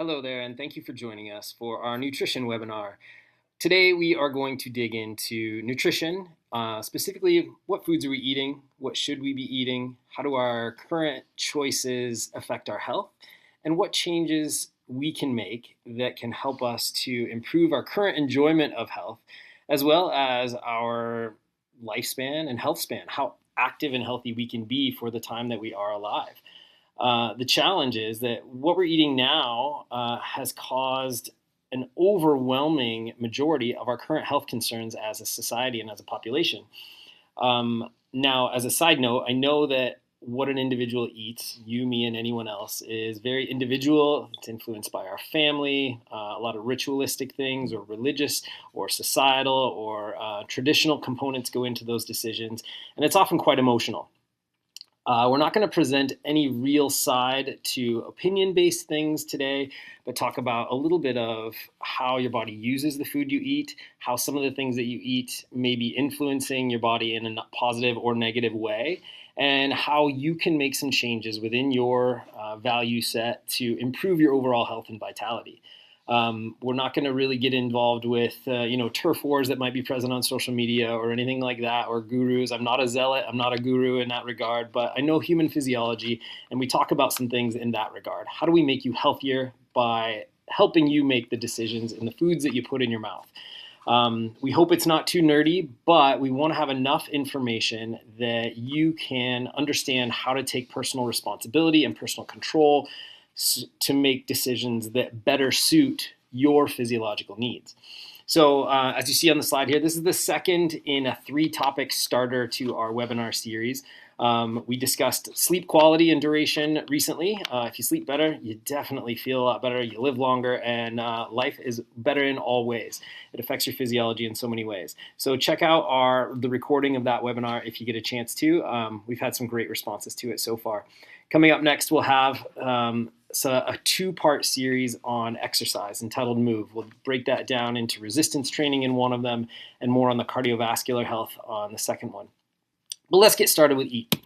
Hello there, and thank you for joining us for our nutrition webinar. Today, we are going to dig into nutrition, specifically what foods are we eating, what should we be eating, how do our current choices affect our health, and what changes we can make that can help us to improve our current enjoyment of health, as well as our lifespan and health span, how active and healthy we can be for the time that we are alive. The challenge is that what we're eating now has caused an overwhelming majority of our current health concerns as a society and as a population. Now, as a side note, I know that what an individual eats, you, me, and anyone else, is very individual. It's influenced by our family, a lot of ritualistic things or religious or societal or traditional components go into those decisions, and it's often quite emotional. We're not going to present any real side to opinion-based things today, but talk about a little bit of how your body uses the food you eat, how some of the things that you eat may be influencing your body in a positive or negative way, and how you can make some changes within your value set to improve your overall health and vitality. We're not going to really get involved with, turf wars that might be present on social media or anything like that, or gurus. I'm not a zealot. I'm not a guru in that regard, but I know human physiology, and we talk about some things in that regard. How do we make you healthier by helping you make the decisions in the foods that you put in your mouth? We hope it's not too nerdy, but we want to have enough information that you can understand how to take personal responsibility and personal control to make decisions that better suit your physiological needs. So as you see on the slide here, this is the second in a 3-topic starter to our webinar series. We discussed sleep quality and duration recently. If you sleep better, you definitely feel a lot better, you live longer, and life is better in all ways. It affects your physiology in so many ways. So check out the recording of that webinar if you get a chance to. We've had some great responses to it so far. Coming up next, we'll have a 2-part series on exercise entitled Move. We'll break that down into resistance training in one of them and more on the cardiovascular health on the second one. But let's get started with eat.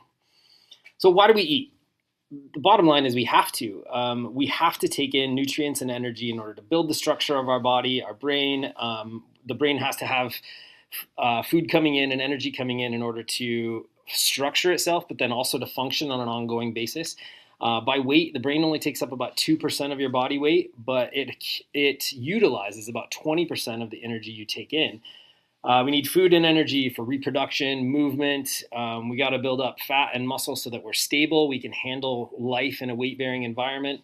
So why do we eat? The bottom line is we have to. We have to take in nutrients and energy in order to build the structure of our body, our brain. The brain has to have food coming in and energy coming in order to structure itself, but then also to function on an ongoing basis. By weight, the brain only takes up about 2% of your body weight, but it utilizes about 20% of the energy you take in. We need food and energy for reproduction, movement. We got to build up fat and muscle so that we're stable. We can handle life in a weight-bearing environment.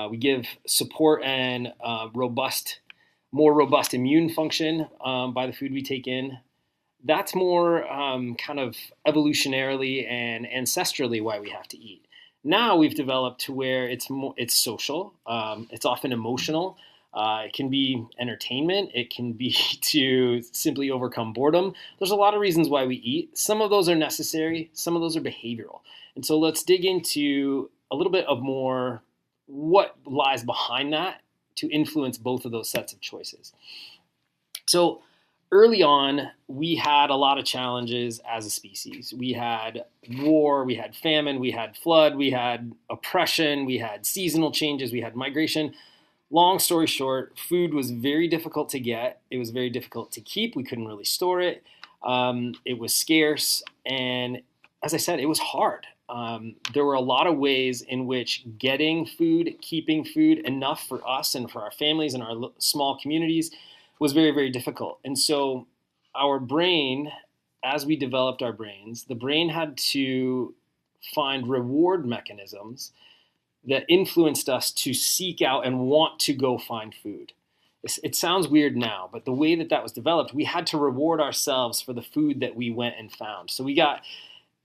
We give support and more robust immune function by the food we take in. That's more kind of evolutionarily and ancestrally why we have to eat. Now we've developed to where it's social, it's often emotional. It can be entertainment. It can be to simply overcome boredom. There's a lot of reasons why we eat. Some of those are necessary. Some of those are behavioral. And so let's dig into a little bit of more what lies behind that to influence both of those sets of choices. So early on, we had a lot of challenges as a species. We had war, we had famine, we had flood, we had oppression, we had seasonal changes, we had migration. Long story short, food was very difficult to get. It was very difficult to keep. We couldn't really store it. It was scarce. And as I said, it was hard. There were a lot of ways in which getting food, keeping food enough for us and for our families and our small communities was very, very difficult. And so our brain, as we developed our brains, the brain had to find reward mechanisms that influenced us to seek out and want to go find food. It sounds weird now, but the way that was developed, we had to reward ourselves for the food that we went and found. So we got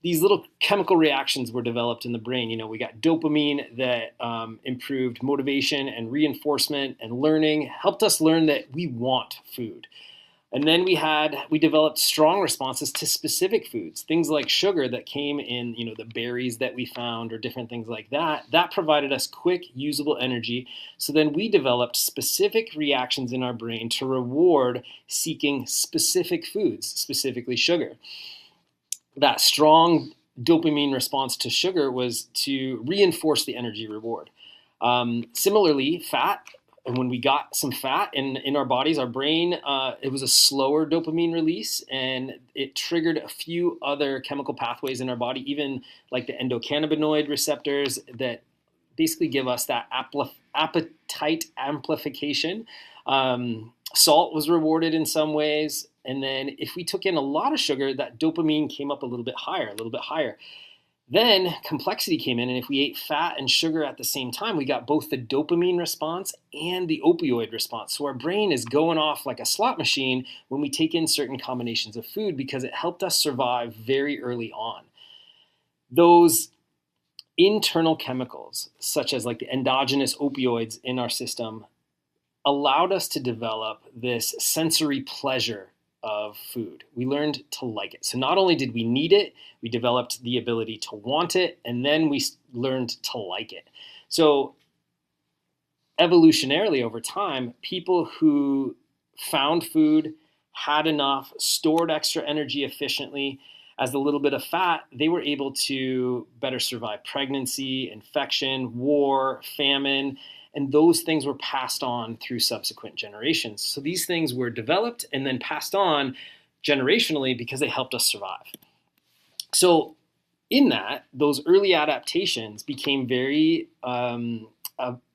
these little chemical reactions were developed in the brain. We got dopamine that improved motivation and reinforcement and learning, helped us learn that we want food. And then we developed strong responses to specific foods, things like sugar that came in, the berries that we found or different things like that. That provided us quick, usable energy. So then we developed specific reactions in our brain to reward seeking specific foods, specifically sugar. That strong dopamine response to sugar was to reinforce the energy reward. Similarly, fat, and when we got some fat in our bodies, our brain, it was a slower dopamine release, and it triggered a few other chemical pathways in our body, even like the endocannabinoid receptors that basically give us that appetite amplification. Salt was rewarded in some ways. And then if we took in a lot of sugar, that dopamine came up a little bit higher, a little bit higher. Then complexity came in, and if we ate fat and sugar at the same time, we got both the dopamine response and the opioid response. So our brain is going off like a slot machine when we take in certain combinations of food because it helped us survive very early on. Those internal chemicals, such as like the endogenous opioids in our system, allowed us to develop this sensory pleasure of food. We learned to like it. So not only did we need it, we developed the ability to want it, and then we learned to like it. So evolutionarily over time, people who found food, had enough, stored extra energy efficiently, as a little bit of fat, they were able to better survive pregnancy, infection, war, famine, and those things were passed on through subsequent generations. So these things were developed and then passed on generationally because they helped us survive. So in that, those early adaptations became very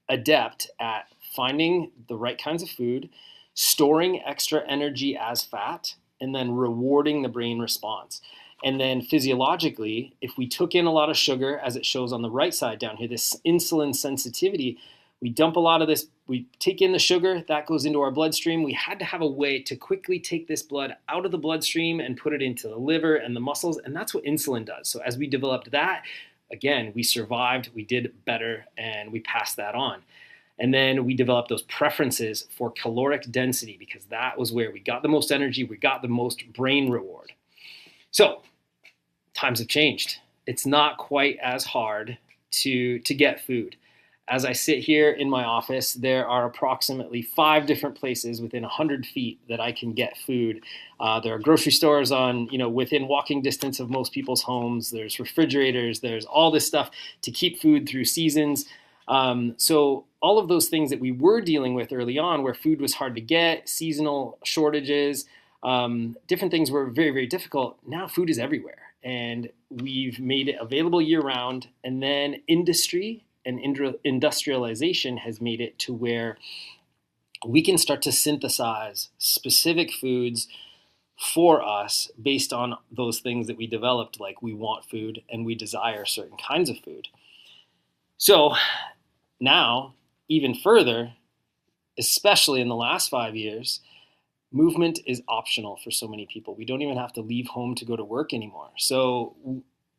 adept at finding the right kinds of food, storing extra energy as fat, and then rewarding the brain response. And then physiologically, if we took in a lot of sugar, as it shows on the right side down here, this insulin sensitivity, we dump a lot of this, we take in the sugar, that goes into our bloodstream. We had to have a way to quickly take this blood out of the bloodstream and put it into the liver and the muscles, and that's what insulin does. So as we developed that, again, we survived, we did better, and we passed that on. And then we developed those preferences for caloric density because that was where we got the most energy, we got the most brain reward. So times have changed. It's not quite as hard to get food. As I sit here in my office, there are approximately 5 different places within 100 feet that I can get food. There are grocery stores within walking distance of most people's homes. There's refrigerators. There's all this stuff to keep food through seasons. So all of those things that we were dealing with early on, where food was hard to get, seasonal shortages, different things were very, very difficult. Now food is everywhere, and we've made it available year-round. And then industry and industrialization has made it to where we can start to synthesize specific foods for us based on those things that we developed, like we want food and we desire certain kinds of food. So now, even further, especially in the last 5 years, movement is optional for so many people. We don't even have to leave home to go to work anymore. So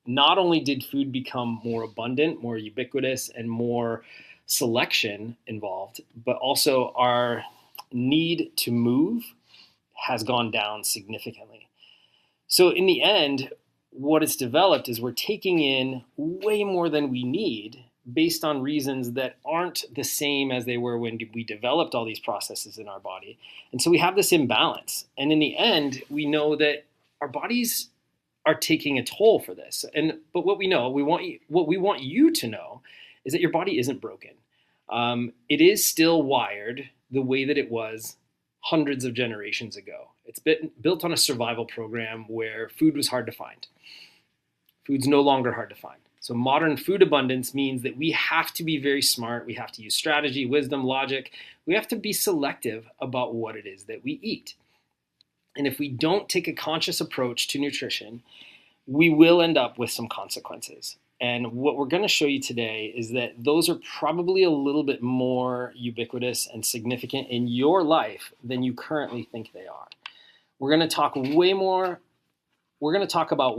not only did food become more abundant, more ubiquitous, and more selection involved, but also our need to move has gone down significantly. So in the end, what it's developed is we're taking in way more than we need based on reasons that aren't the same as they were when we developed all these processes in our body. And so we have this imbalance. And in the end, we know that our bodies are taking a toll for this. But what we want you to know is that your body isn't broken. It is still wired the way that it was hundreds of generations ago. It's been built on a survival program where food was hard to find. Food's no longer hard to find. So modern food abundance means that we have to be very smart. We have to use strategy, wisdom, logic. We have to be selective about what it is that we eat. And if we don't take a conscious approach to nutrition, we will end up with some consequences. And what we're going to show you today is that those are probably a little bit more ubiquitous and significant in your life than you currently think they are. We're going to talk about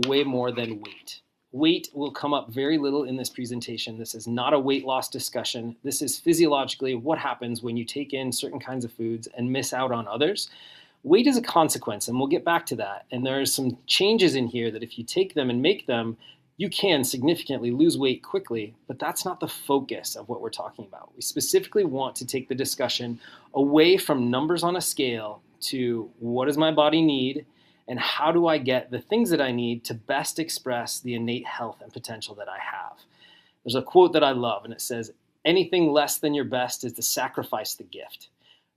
way more than weight. Weight will come up very little in this presentation. This is not a weight loss discussion. This is physiologically what happens when you take in certain kinds of foods and miss out on others. Weight is a consequence, and we'll get back to that. And there are some changes in here that if you take them and make them, you can significantly lose weight quickly, but that's not the focus of what we're talking about. We specifically want to take the discussion away from numbers on a scale to what does my body need, and how do I get the things that I need to best express the innate health and potential that I have. There's a quote that I love, and it says, Anything less than your best is to sacrifice the gift.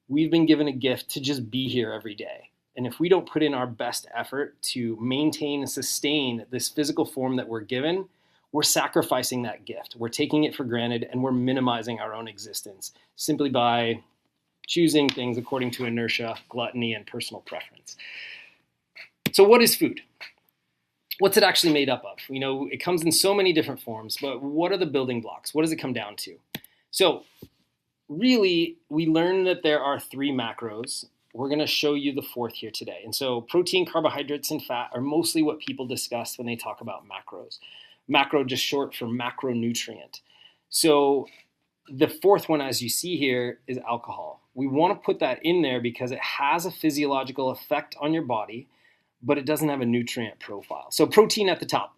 We've been given a gift to just be here every day. And if we don't put in our best effort to maintain and sustain this physical form that we're given, we're sacrificing that gift. We're taking it for granted, and we're minimizing our own existence simply by choosing things according to inertia, gluttony, and personal preference. So what is food? What's it actually made up of? It comes in so many different forms, but what are the building blocks? What does it come down to? So really, we learned that there are 3 macros. We're going to show you the 4th here today. And so protein, carbohydrates, and fat are mostly what people discuss when they talk about macros. Macro just short for macronutrient. So the 4th one, as you see here, is alcohol. We want to put that in there because it has a physiological effect on your body, but it doesn't have a nutrient profile. So protein at the top.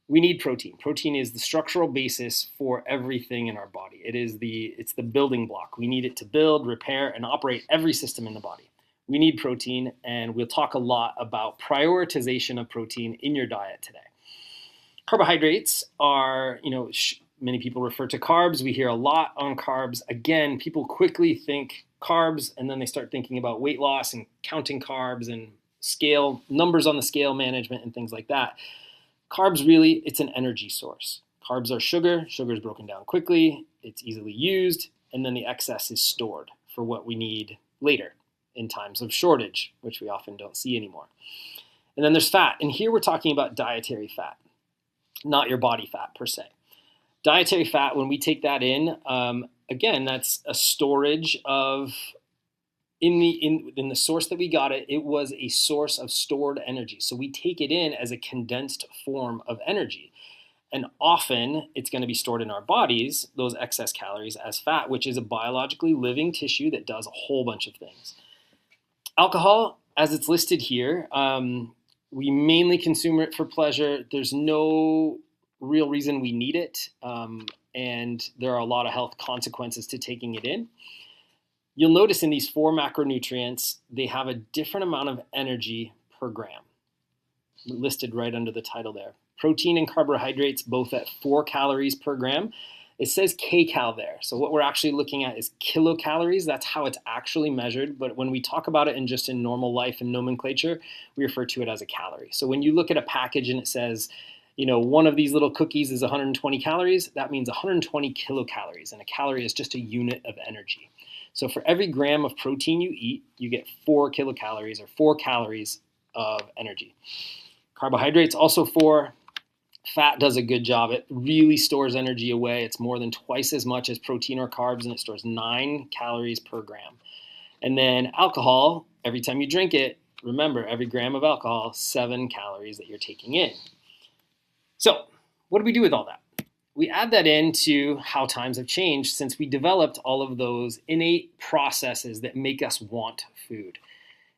We need protein. Protein is the structural basis for everything in our body. It's the building block. We need it to build, repair, and operate every system in the body. We need protein, and we'll talk a lot about prioritization of protein in your diet today. Carbohydrates are, many people refer to carbs. We hear a lot on carbs. Again, people quickly think carbs, and then they start thinking about weight loss and counting carbs and numbers on the scale management and things like that. Carbs, really, it's an energy source. Carbs are sugar. Sugar is broken down quickly. It's easily used. And then the excess is stored for what we need later in times of shortage, which we often don't see anymore. And then there's fat. And here we're talking about dietary fat, not your body fat per se. Dietary fat, when we take that in, again, that's a storage of in the source that we got it, it was a source of stored energy. So we take it in as a condensed form of energy. And often it's going to be stored in our bodies, those excess calories, as fat, which is a biologically living tissue that does a whole bunch of things. Alcohol, as it's listed here, we mainly consume it for pleasure. There's no real reason we need it. And there are a lot of health consequences to taking it in. You'll notice in these 4 macronutrients, they have a different amount of energy per gram, listed right under the title there. Protein and carbohydrates, both at 4 calories per gram. It says kcal there. So what we're actually looking at is kilocalories. That's how it's actually measured. But when we talk about it in normal life and nomenclature, we refer to it as a calorie. So when you look at a package and it says, one of these little cookies is 120 calories, that means 120 kilocalories. And a calorie is just a unit of energy. So for every gram of protein you eat, you get 4 kilocalories or 4 calories of energy. Carbohydrates, also 4. Fat does a good job. It really stores energy away. It's more than twice as much as protein or carbs, and it stores 9 calories per gram. And then alcohol, every time you drink it, remember, every gram of alcohol, 7 calories that you're taking in. So what do we do with all that? We add that into how times have changed since we developed all of those innate processes that make us want food.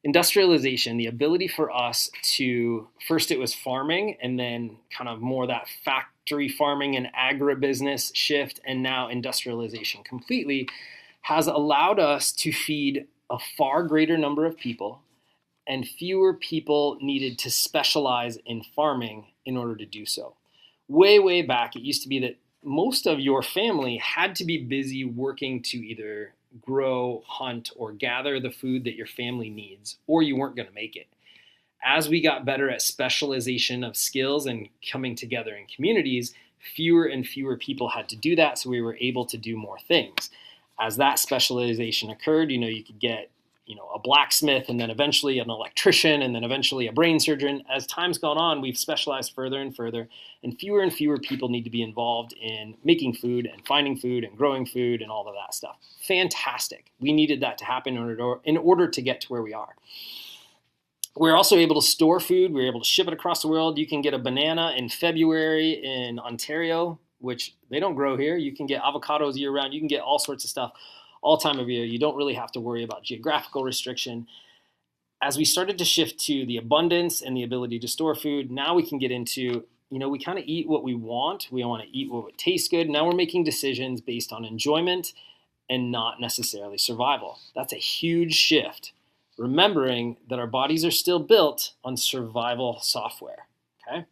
Industrialization, the ability for us to, first it was farming and then kind of more that factory farming and agribusiness shift, and now industrialization completely, has allowed us to feed a far greater number of people, and fewer people needed to specialize in farming in order to do so. Way back, it used to be that most of your family had to be busy working to either grow, hunt, or gather the food that your family needs, or you weren't going to make it. As we got better at specialization of skills and coming together in communities, fewer and fewer people had to do that, so we were able to do more things. As that specialization occurred, you could get a blacksmith, and then eventually an electrician, and then eventually a brain surgeon. As time's gone on, we've specialized further and further, and fewer people need to be involved in making food and finding food and growing food and all of that stuff. Fantastic. We needed that to happen in order to get to where we are. We're also able to store food. We're able to ship it across the world. You can get a banana in February in Ontario, which they don't grow here. You can get avocados year round. You can get all sorts of stuff all time of year. You don't really have to worry about geographical restriction. As we started to shift to the abundance and the ability to store food, now we can get into, we kind of eat what we want. We want to eat what would taste good. Now we're making decisions based on enjoyment and not necessarily survival. That's a huge shift. Remembering that our bodies are still built on survival software, okay?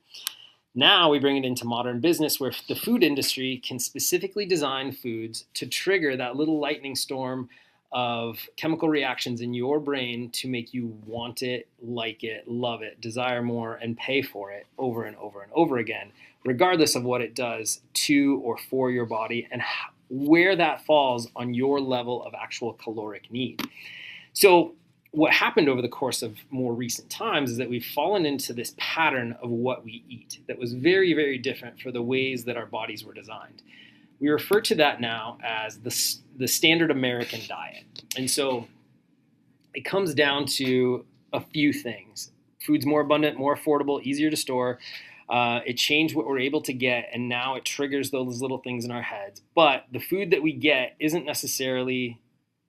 Now we bring it into modern business where the food industry can specifically design foods to trigger that little lightning storm of chemical reactions in your brain to make you want it, like it, love it, desire more, and pay for it over and over and over again, regardless of what it does to or for your body and where that falls on your level of actual caloric need. So what happened over the course of more recent times is that we've fallen into this pattern of what we eat that was very, very different for the ways that our bodies were designed. We refer to that now as the standard American diet. And so it comes down to a few things. Food's more abundant, more affordable, easier to store. It changed what we're able to get, and now it triggers those little things in our heads. But the food that we get isn't necessarily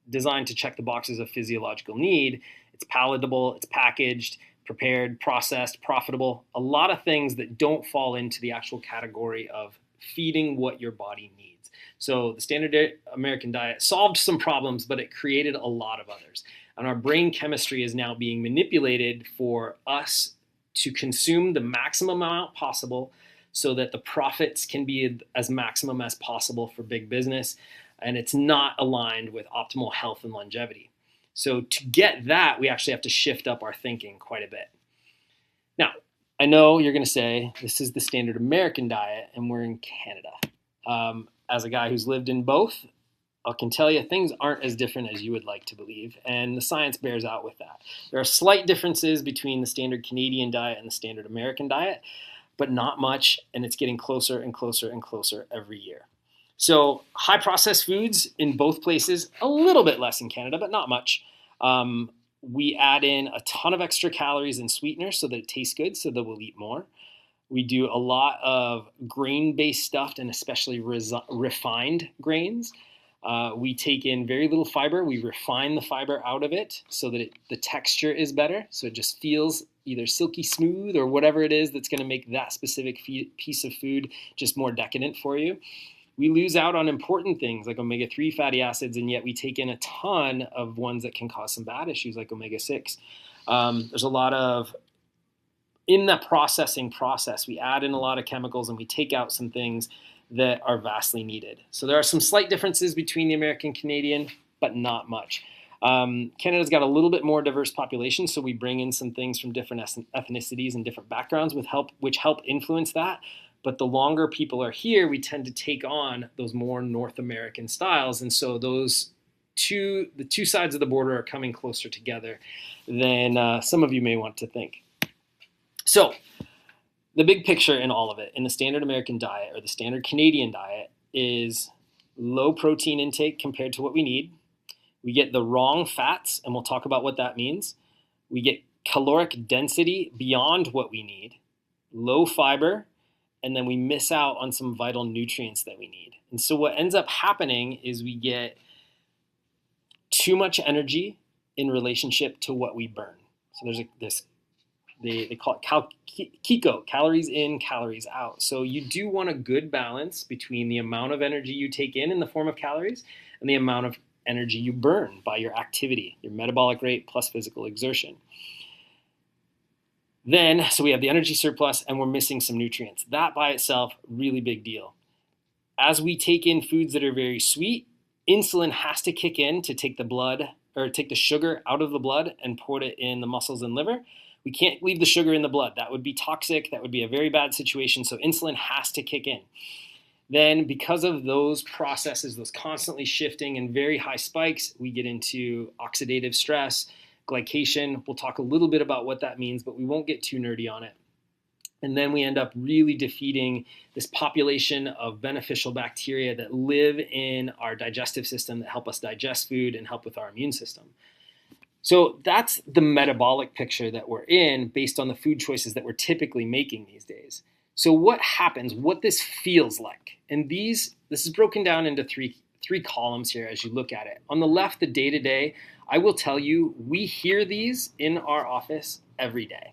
designed to check the boxes of physiological need. It's palatable, it's packaged, prepared, processed, profitable, a lot of things that don't fall into the actual category of feeding what your body needs. So the standard American diet solved some problems, but it created a lot of others. And our brain chemistry is now being manipulated for us to consume the maximum amount possible so that the profits can be as maximum as possible for big business. And it's not aligned with optimal health and longevity. So to get that, we actually have to shift up our thinking quite a bit. Now, I know you're going to say this is the standard American diet and we're in Canada. As a guy who's lived in both, I can tell you things aren't as different as you would like to believe, and the science bears out with that. There are slight differences between the standard Canadian diet and the standard American diet, but not much, and it's getting closer and closer and closer every year. So high processed foods in both places, a little bit less in Canada, but not much. We add in a ton of extra calories and sweeteners so that it tastes good, so that we'll eat more. We do a lot of grain-based stuff and especially refined grains. We take in very little fiber. We refine the fiber out of it so that the texture is better. So it just feels either silky smooth or whatever it is that's going to make that specific piece of food just more decadent for you. We lose out on important things like omega-3 fatty acids, and yet we take in a ton of ones that can cause some bad issues like omega-6. There's a lot of, in the processing process, we add in a lot of chemicals and we take out some things that are vastly needed. So there are some slight differences between the American and Canadian, but not much. Canada's got a little bit more diverse population, so we bring in some things from different ethnicities and different backgrounds which help influence that. But the longer people are here, we tend to take on those more North American styles. And so the two sides of the border are coming closer together than some of you may want to think. So the big picture in all of it, in the standard American diet or the standard Canadian diet, is low protein intake compared to what we need. We get the wrong fats, and we'll talk about what that means. We get caloric density beyond what we need, low fiber, and then we miss out on some vital nutrients that we need. And so what ends up happening is we get too much energy in relationship to what we burn. So there's this, they call it KICO, calories in, calories out. So you do want a good balance between the amount of energy you take in the form of calories and the amount of energy you burn by your activity, your metabolic rate plus physical exertion. Then, so we have the energy surplus and we're missing some nutrients. That by itself, really big deal. As we take in foods that are very sweet, insulin has to kick in to take the sugar out of the blood and put it in the muscles and liver. We can't leave the sugar in the blood. That would be toxic. That would be a very bad situation. So insulin has to kick in. Then because of those processes, those constantly shifting and very high spikes, we get into oxidative stress, glycation. We'll talk a little bit about what that means, but we won't get too nerdy on it. And then we end up really defeating this population of beneficial bacteria that live in our digestive system that help us digest food and help with our immune system. So that's the metabolic picture that we're in based on the food choices that we're typically making these days. So what happens, what this feels like, and this is broken down into three columns here as you look at it. On the left, the day-to-day, I will tell you, we hear these in our office every day.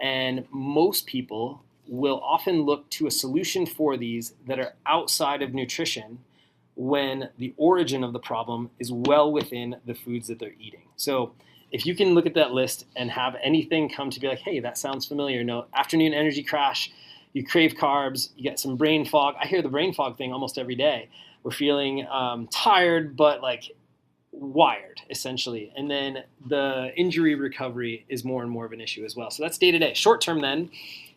And most people will often look to a solution for these that are outside of nutrition when the origin of the problem is well within the foods that they're eating. So if you can look at that list and have anything come to be like, hey, that sounds familiar. No, afternoon energy crash, You crave carbs, you get some brain fog. I hear the brain fog thing almost every day. We're feeling tired, but like wired, essentially. And then the injury recovery is more and more of an issue as well. So that's day to day. Short term, then,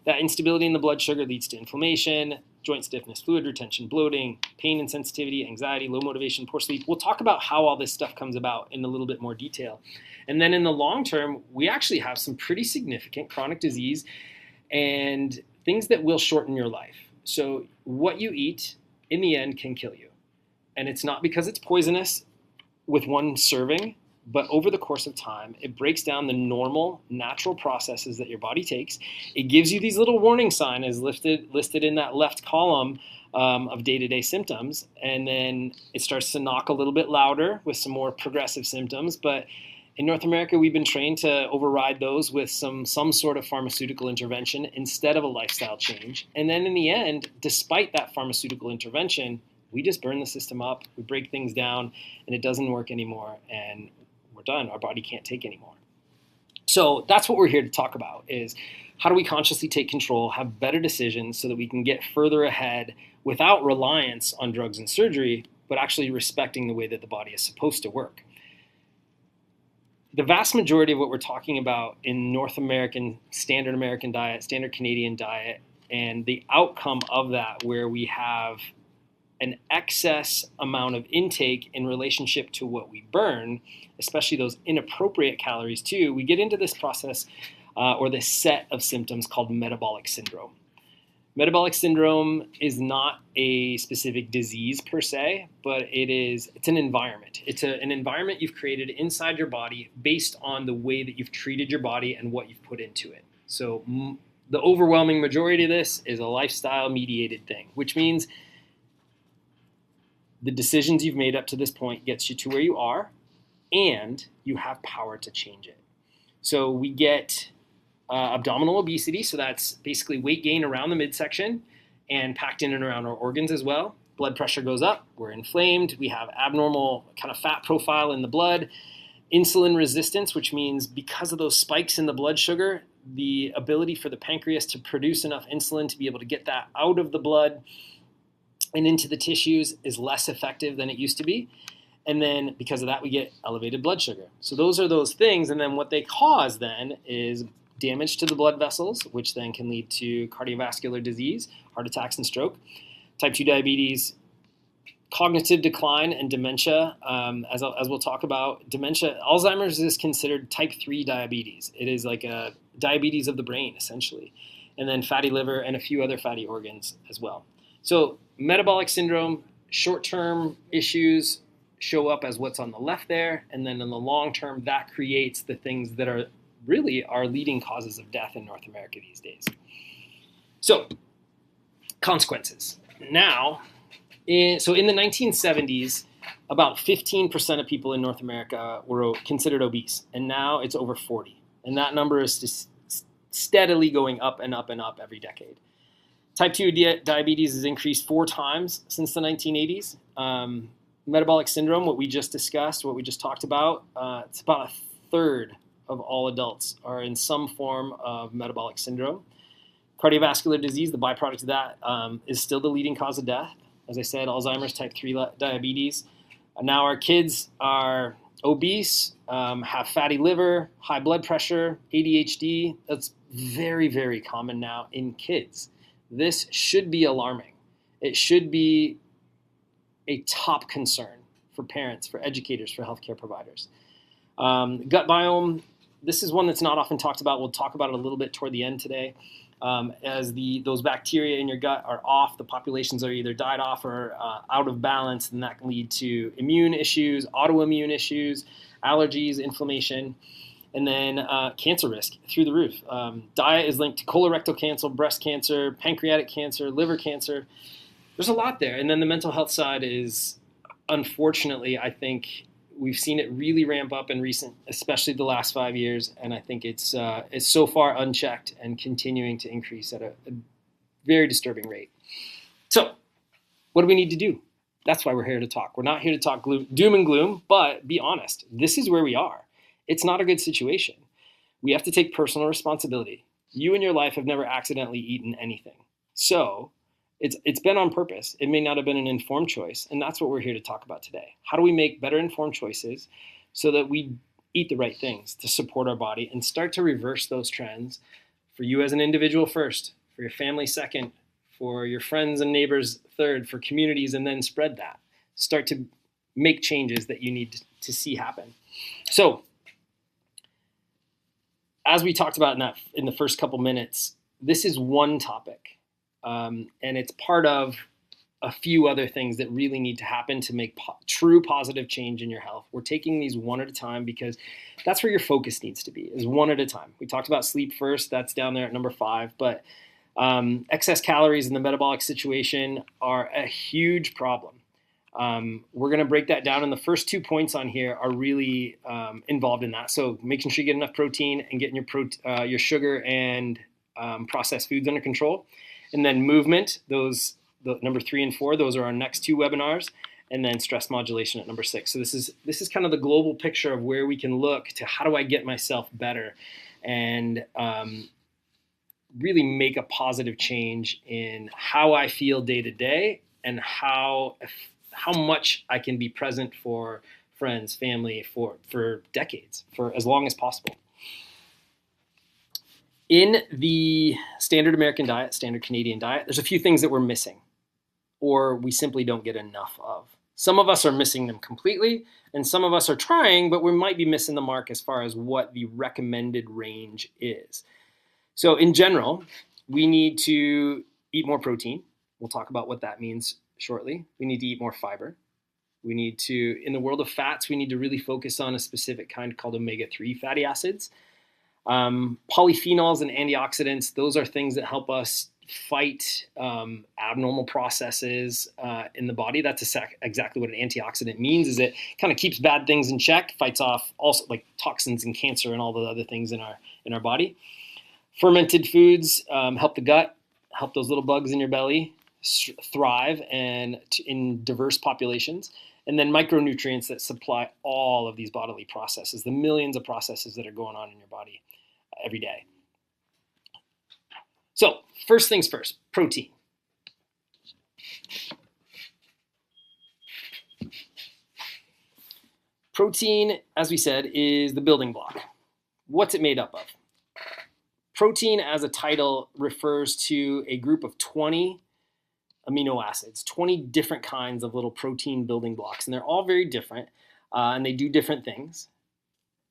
that instability in the blood sugar leads to inflammation, joint stiffness, fluid retention, bloating, pain and sensitivity, anxiety, low motivation, poor sleep. We'll talk about how all this stuff comes about in a little bit more detail. And then in the long term, we actually have some pretty significant chronic disease and things that will shorten your life. So what you eat in the end can kill you. And it's not because it's poisonous with one serving, but over the course of time, it breaks down the normal, natural processes that your body takes. It gives you these little warning signs as listed in that left column of day-to-day symptoms. And then it starts to knock a little bit louder with some more progressive symptoms. But in North America, we've been trained to override those with some sort of pharmaceutical intervention instead of a lifestyle change. And then in the end, despite that pharmaceutical intervention, we just burn the system up, we break things down, and it doesn't work anymore, and we're done. Our body can't take anymore. So that's what we're here to talk about, is how do we consciously take control, have better decisions so that we can get further ahead without reliance on drugs and surgery, but actually respecting the way that the body is supposed to work. The vast majority of what we're talking about in North American diet, standard Canadian diet, and the outcome of that, where we have an excess amount of intake in relationship to what we burn, especially those inappropriate calories too, we get into this process or this set of symptoms called metabolic syndrome. Metabolic syndrome is not a specific disease per se, but it's an environment. It's an environment you've created inside your body based on the way that you've treated your body and what you've put into it. So the overwhelming majority of this is a lifestyle mediated thing, which means the decisions you've made up to this point gets you to where you are, and you have power to change it. So we get abdominal obesity, so that's basically weight gain around the midsection and packed in and around our organs as well. Blood pressure goes up, we're inflamed, we have abnormal kind of fat profile in the blood. Insulin resistance, which means because of those spikes in the blood sugar, the ability for the pancreas to produce enough insulin to be able to get that out of the blood and into the tissues is less effective than it used to be. And then because of that, we get elevated blood sugar. So those are those things. And then what they cause then is damage to the blood vessels, which then can lead to cardiovascular disease, heart attacks and stroke, type 2 diabetes, cognitive decline and dementia. As we'll talk about, dementia, Alzheimer's is considered type 3 diabetes. It is like a diabetes of the brain, essentially. And then fatty liver and a few other fatty organs as well. So metabolic syndrome, short-term issues show up as what's on the left there, and then in the long term, that creates the things that are really our leading causes of death in North America these days. So, consequences. Now, in the 1970s, about 15% of people in North America were considered obese, and now it's over 40. And that number is just steadily going up and up and up every decade. Type 2 diabetes has increased 4 times since the 1980s. Metabolic syndrome, what we just discussed, what we just talked about, it's about a third of all adults are in some form of metabolic syndrome. Cardiovascular disease, the byproduct of that, is still the leading cause of death. As I said, Alzheimer's, type 3 diabetes. Now our kids are obese, have fatty liver, high blood pressure, ADHD. That's very, very common now in kids. This should be alarming. It should be a top concern for parents, for educators, for healthcare providers. Gut biome, this is one that's not often talked about. We'll talk about it a little bit toward the end today. As those bacteria in your gut are off, the populations are either died off or out of balance, and that can lead to immune issues, autoimmune issues, allergies, inflammation, and then cancer risk through the roof. Diet is linked to colorectal cancer, breast cancer, pancreatic cancer, liver cancer. There's a lot there. And then the mental health side is, unfortunately, I think we've seen it really ramp up in recent, especially the last 5 years. And I think it's so far unchecked and continuing to increase at a very disturbing rate. So what do we need to do? That's why we're here to talk. We're not here to talk doom and gloom, but be honest. This is where we are. It's not a good situation. We have to take personal responsibility. You in your life have never accidentally eaten anything. So it's been on purpose. It may not have been an informed choice, and that's what we're here to talk about today. How do we make better informed choices so that we eat the right things to support our body and start to reverse those trends for you as an individual first, for your family second, for your friends and neighbors third, for communities, and then spread that. Start to make changes that you need to see happen. So, as we talked about in the first couple minutes, this is one topic, and it's part of a few other things that really need to happen to make true positive change in your health. We're taking these one at a time because that's where your focus needs to be, is one at a time. We talked about sleep first. That's down there at number 5. But excess calories in the metabolic situation are a huge problem. We're going to break that down, and the first 2 points on here are really involved in that. So making sure you get enough protein and getting your sugar and processed foods under control. And then movement, the number 3 and 4, those are our next 2 webinars, and then stress modulation at number 6. So this is kind of the global picture of where we can look to how do I get myself better and really make a positive change in how I feel day to day and how much I can be present for friends, family for decades, for as long as possible. In the standard American diet, standard Canadian diet, there's a few things that we're missing, or we simply don't get enough of. Some of us are missing them completely, and some of us are trying, but we might be missing the mark as far as what the recommended range is. So in general, we need to eat more protein. We'll talk about what that means shortly. We need to eat more fiber. We need to, in the world of fats, we need to really focus on a specific kind called omega-3 fatty acids. Polyphenols and antioxidants, those are things that help us fight abnormal processes in the body. That's exactly what an antioxidant means, is it kind of keeps bad things in check, fights off also like toxins and cancer and all the other things in our body. Fermented foods help the gut, help those little bugs in your belly thrive and in diverse populations. And then micronutrients that supply all of these bodily processes, the millions of processes that are going on in your body every day. So first things first, protein. Protein, as we said, is the building block. What's it made up of? Protein, as a title, refers to a group of 20 amino acids, 20 different kinds of little protein building blocks, and they're all very different, and they do different things.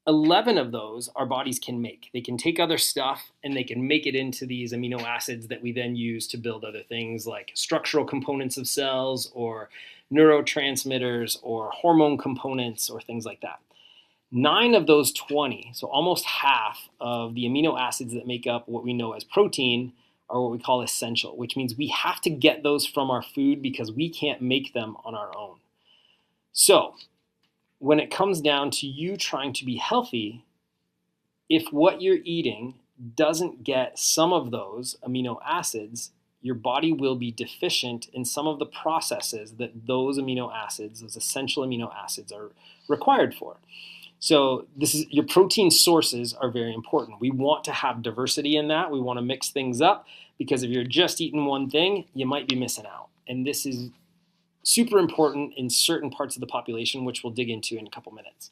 11 of those our bodies can make. They can take other stuff and they can make it into these amino acids that we then use to build other things like structural components of cells or neurotransmitters or hormone components or things like that. 9 of those 20, so almost half of the amino acids that make up what we know as protein, are what we call essential, which means we have to get those from our food because we can't make them on our own. So when it comes down to you trying to be healthy, if what you're eating doesn't get some of those amino acids, your body will be deficient in some of the processes that those amino acids, those essential amino acids, are required for. So your protein sources are very important. We want to have diversity in that. We want to mix things up because if you're just eating one thing, you might be missing out. And this is super important in certain parts of the population, which we'll dig into in a couple minutes.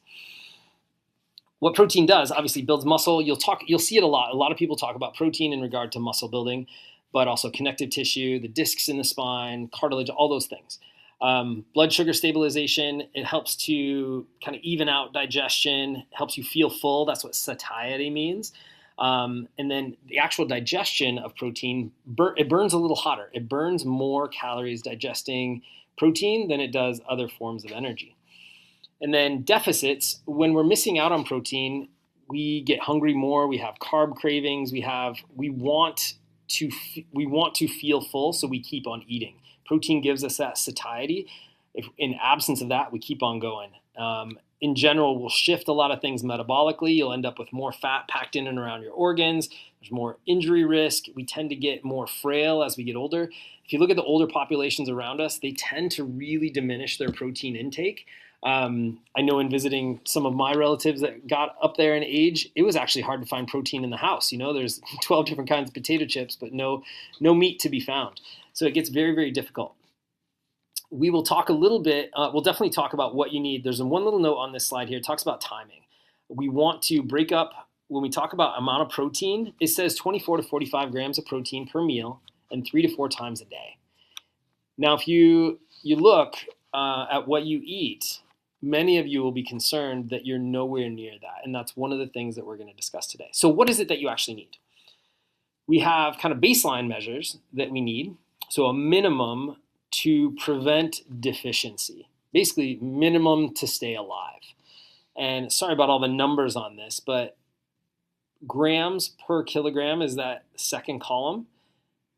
What protein does, obviously, builds muscle. You'll see it a lot. A lot of people talk about protein in regard to muscle building, but also connective tissue, the discs in the spine, cartilage, all those things. Blood sugar stabilization, it helps to kind of even out digestion, helps you feel full. That's what satiety means. And then the actual digestion of protein, it burns a little hotter. It burns more calories digesting protein than it does other forms of energy. And then deficits, when we're missing out on protein, we get hungry more, we have carb cravings, we want to feel full, so we keep on eating. Protein gives us that satiety. If in absence of that, we keep on going. In general, we'll shift a lot of things metabolically. You'll end up with more fat packed in and around your organs. There's more injury risk. We tend to get more frail as we get older. If you look at the older populations around us, they tend to really diminish their protein intake. I know in visiting some of my relatives that got up there in age, it was actually hard to find protein in the house. There's 12 different kinds of potato chips, but no meat to be found. So it gets very, very difficult. We will talk a little bit, we'll definitely talk about what you need. There's one little note on this slide here. It talks about timing. We want to break up, when we talk about amount of protein, it says 24 to 45 grams of protein per meal and 3 to 4 times a day. Now, if you look at what you eat, many of you will be concerned that you're nowhere near that. And that's one of the things that we're going to discuss today. So what is it that you actually need? We have kind of baseline measures that we need. So a minimum to prevent deficiency, basically minimum to stay alive. And sorry about all the numbers on this, but grams per kilogram is that second column.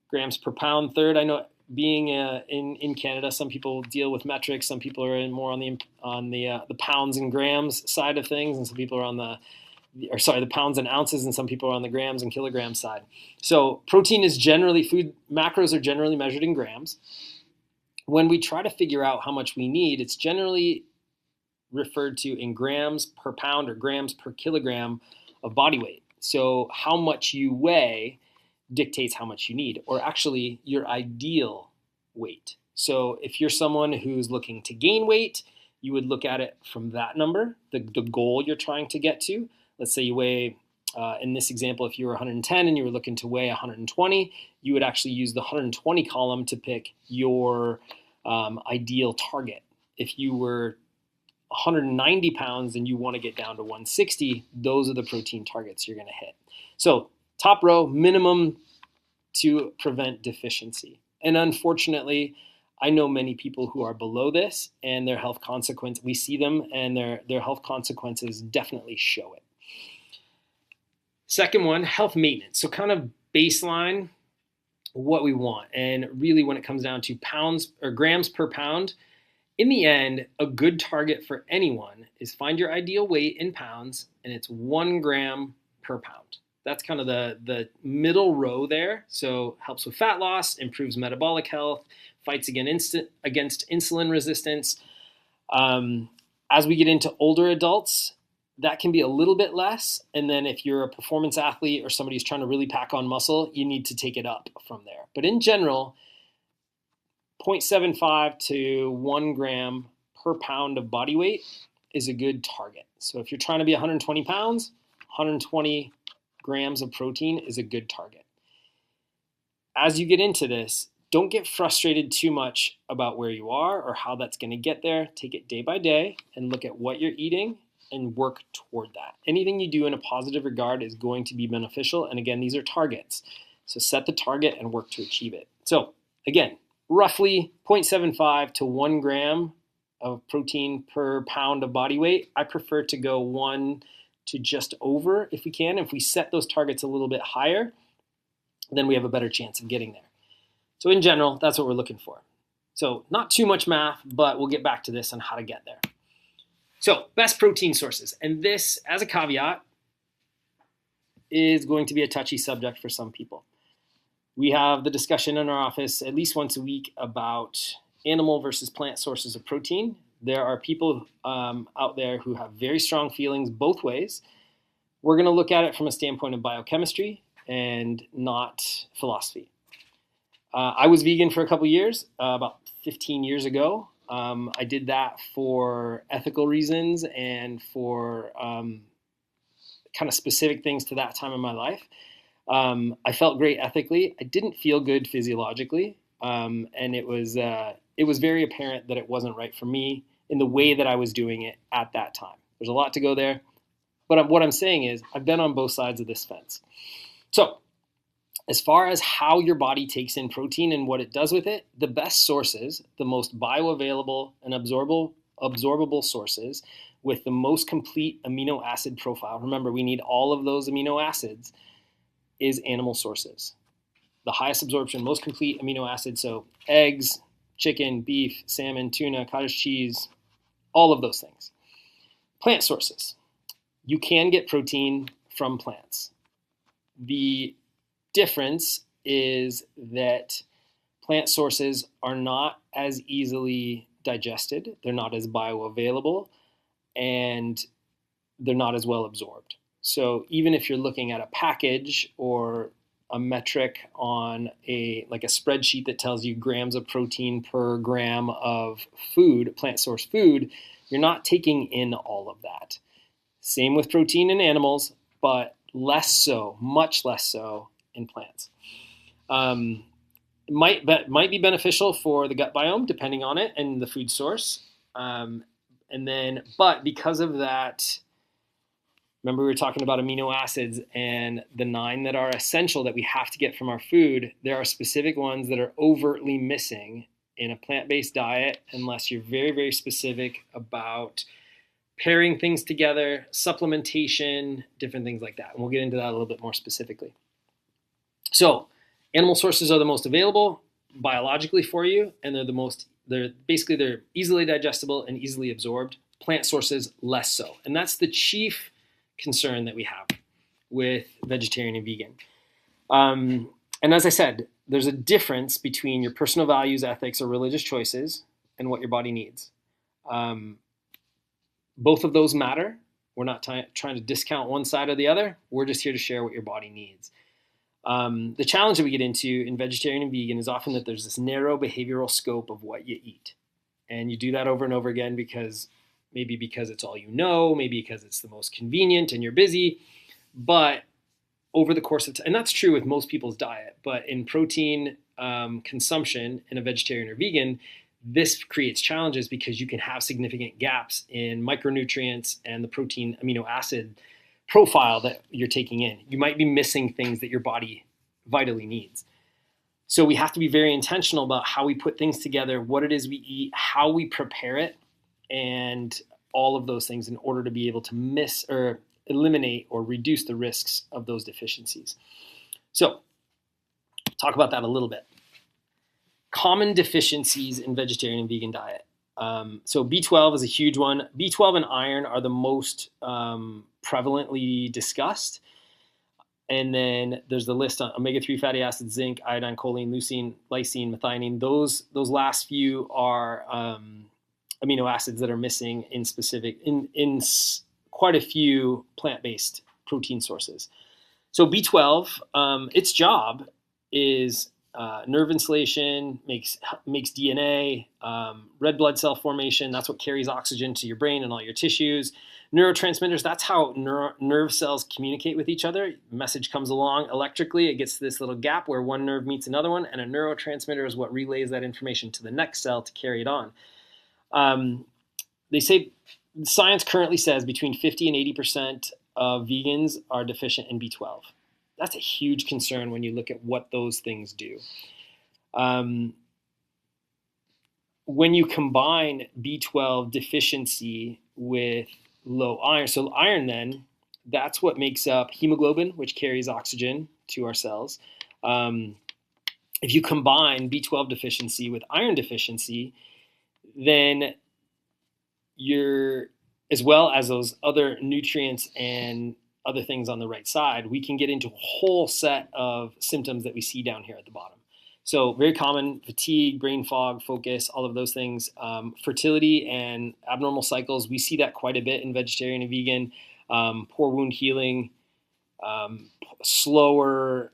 Grams per pound, third. I know being in Canada, some people deal with metrics. Some people are more on the pounds and grams side of things, and some people are on the pounds and ounces, and some people are on the grams and kilograms side. So protein is generally, food macros are generally measured in grams. When we try to figure out how much we need, it's generally referred to in grams per pound or grams per kilogram of body weight. So how much you weigh dictates how much you need, or actually your ideal weight. So if you're someone who's looking to gain weight, you would look at it from that number, the goal you're trying to get to. Let's say you weigh, in this example, if you were 110 and you were looking to weigh 120, you would actually use the 120 column to pick your ideal target. If you were 190 pounds and you want to get down to 160, those are the protein targets you're going to hit. So top row, minimum to prevent deficiency. And unfortunately, I know many people who are below this, and their health consequence, we see them, and their health consequences definitely show it. Second one, health maintenance. So kind of baseline what we want. And really when it comes down to pounds or grams per pound, in the end, a good target for anyone is find your ideal weight in pounds, and it's 1 gram per pound. That's kind of the middle row there. So helps with fat loss, improves metabolic health, fights against insulin resistance. As we get into older adults, that can be a little bit less. And then if you're a performance athlete or somebody who's trying to really pack on muscle, you need to take it up from there. But in general, 0.75 to 1 gram per pound of body weight is a good target. So if you're trying to be 120 pounds, 120 grams of protein is a good target. As you get into this, don't get frustrated too much about where you are or how that's going to get there. Take it day by day and look at what you're eating and work toward that. Anything you do in a positive regard is going to be beneficial. And again, these are targets. So set the target and work to achieve it. So again, roughly 0.75 to 1 gram of protein per pound of body weight. I prefer to go 1 to just over if we can. If we set those targets a little bit higher, then we have a better chance of getting there. So in general, that's what we're looking for. So not too much math, but we'll get back to this on how to get there. So best protein sources. And this, as a caveat, is going to be a touchy subject for some people. We have the discussion in our office at least once a week about animal versus plant sources of protein. There are people out there who have very strong feelings both ways. We're going to look at it from a standpoint of biochemistry and not philosophy. I was vegan for a couple years, about 15 years ago. I did that for ethical reasons and for kind of specific things to that time in my life. I felt great ethically. I didn't feel good physiologically, and it was very apparent that it wasn't right for me in the way that I was doing it at that time. There's a lot to go there, but what I'm saying is I've been on both sides of this fence. So as far as how your body takes in protein and what it does with it, the best sources, the most bioavailable and absorbable sources with the most complete amino acid profile, remember we need all of those amino acids, is animal sources. The highest absorption, most complete amino acids, so eggs, chicken, beef, salmon, tuna, cottage cheese, all of those things. Plant sources. You can get protein from plants. The difference is that plant sources are not as easily digested, they're not as bioavailable, and they're not as well absorbed. So even if you're looking at a package or a metric on a spreadsheet that tells you grams of protein per gram of food, plant source food, you're not taking in all of that. Same with protein in animals, but less so, much less so in plants. Might be beneficial for the gut biome depending on it and the food source. But because of that, remember we were talking about amino acids and the 9 that are essential that we have to get from our food. There are specific ones that are overtly missing in a plant-based diet unless you're very, very specific about pairing things together, supplementation, different things like that. And we'll get into that a little bit more specifically. So animal sources are the most available biologically for you, and they're easily digestible and easily absorbed. Plant sources, less so. And that's the chief concern that we have with vegetarian and vegan. And as I said, there's a difference between your personal values, ethics, or religious choices and what your body needs. Both of those matter. We're not trying to discount one side or the other. We're just here to share what your body needs. The challenge that we get into in vegetarian and vegan is often that there's this narrow behavioral scope of what you eat. And you do that over and over again because it's all you know, maybe because it's the most convenient and you're busy. But over the course of time, and that's true with most people's diet, but in protein consumption in a vegetarian or vegan, this creates challenges because you can have significant gaps in micronutrients and the protein amino acid profile that you're taking in. You might be missing things that your body vitally needs. So we have to be very intentional about how we put things together, what it is we eat, how we prepare it, and all of those things in order to be able to miss or eliminate or reduce the risks of those deficiencies. So talk about that a little bit. Common deficiencies in vegetarian and vegan diet. So B12 is a huge one. B12 and iron are the most prevalently discussed. And then there's the list on omega-3 fatty acids, zinc, iodine, choline, leucine, lysine, methionine. Those last few are amino acids that are missing in quite a few plant-based protein sources. So B12, its job is nerve insulation, makes DNA, red blood cell formation. That's what carries oxygen to your brain and all your tissues. Neurotransmitters, that's how nerve cells communicate with each other. Message comes along electrically. It gets to this little gap where one nerve meets another one, and a neurotransmitter is what relays that information to the next cell to carry it on. They say science currently says between 50 and 80% of vegans are deficient in B12. That's a huge concern when you look at what those things do. When you combine B12 deficiency with low iron, so iron then, that's what makes up hemoglobin, which carries oxygen to our cells. If you combine B12 deficiency with iron deficiency, then as well as those other nutrients and other things on the right side, we can get into a whole set of symptoms that we see down here at the bottom. So very common: fatigue, brain fog, focus, all of those things. Fertility and abnormal cycles, we see that quite a bit in vegetarian and vegan. Poor wound healing, slower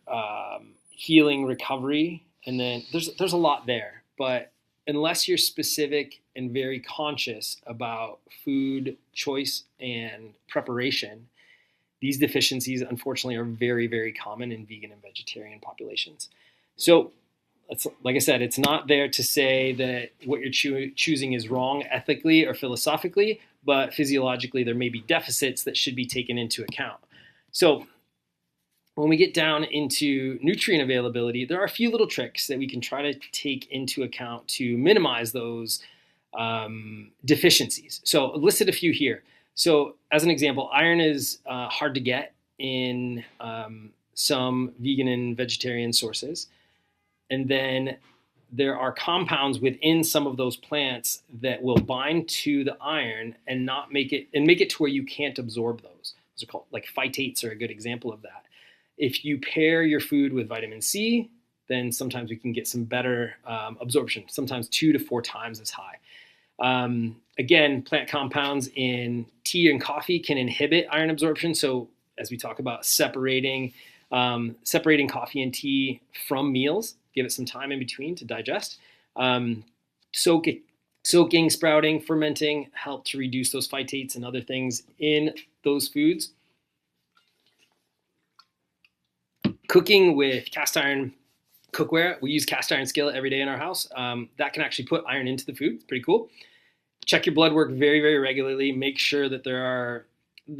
healing recovery, and then there's a lot there. But unless you're specific and very conscious about food choice and preparation, these deficiencies, unfortunately, are very, very common in vegan and vegetarian populations. So, like I said, it's not there to say that what you're choosing is wrong ethically or philosophically, but physiologically there may be deficits that should be taken into account. So when we get down into nutrient availability, there are a few little tricks that we can try to take into account to minimize those deficiencies. So I listed a few here. So as an example, iron is hard to get in some vegan and vegetarian sources. And then there are compounds within some of those plants that will bind to the iron and make it to where you can't absorb those. Those are called, like, phytates are a good example of that. If you pair your food with vitamin C, then sometimes we can get some better absorption, sometimes 2 to 4 times as high. Again, plant compounds in tea and coffee can inhibit iron absorption. So as we talk about separating coffee and tea from meals, give it some time in between to digest. Soaking, sprouting, fermenting help to reduce those phytates and other things in those foods. Cooking with cast iron cookware. We use cast iron skillet every day in our house. That can actually put iron into the food. It's pretty cool. Check your blood work very, very regularly. Make sure that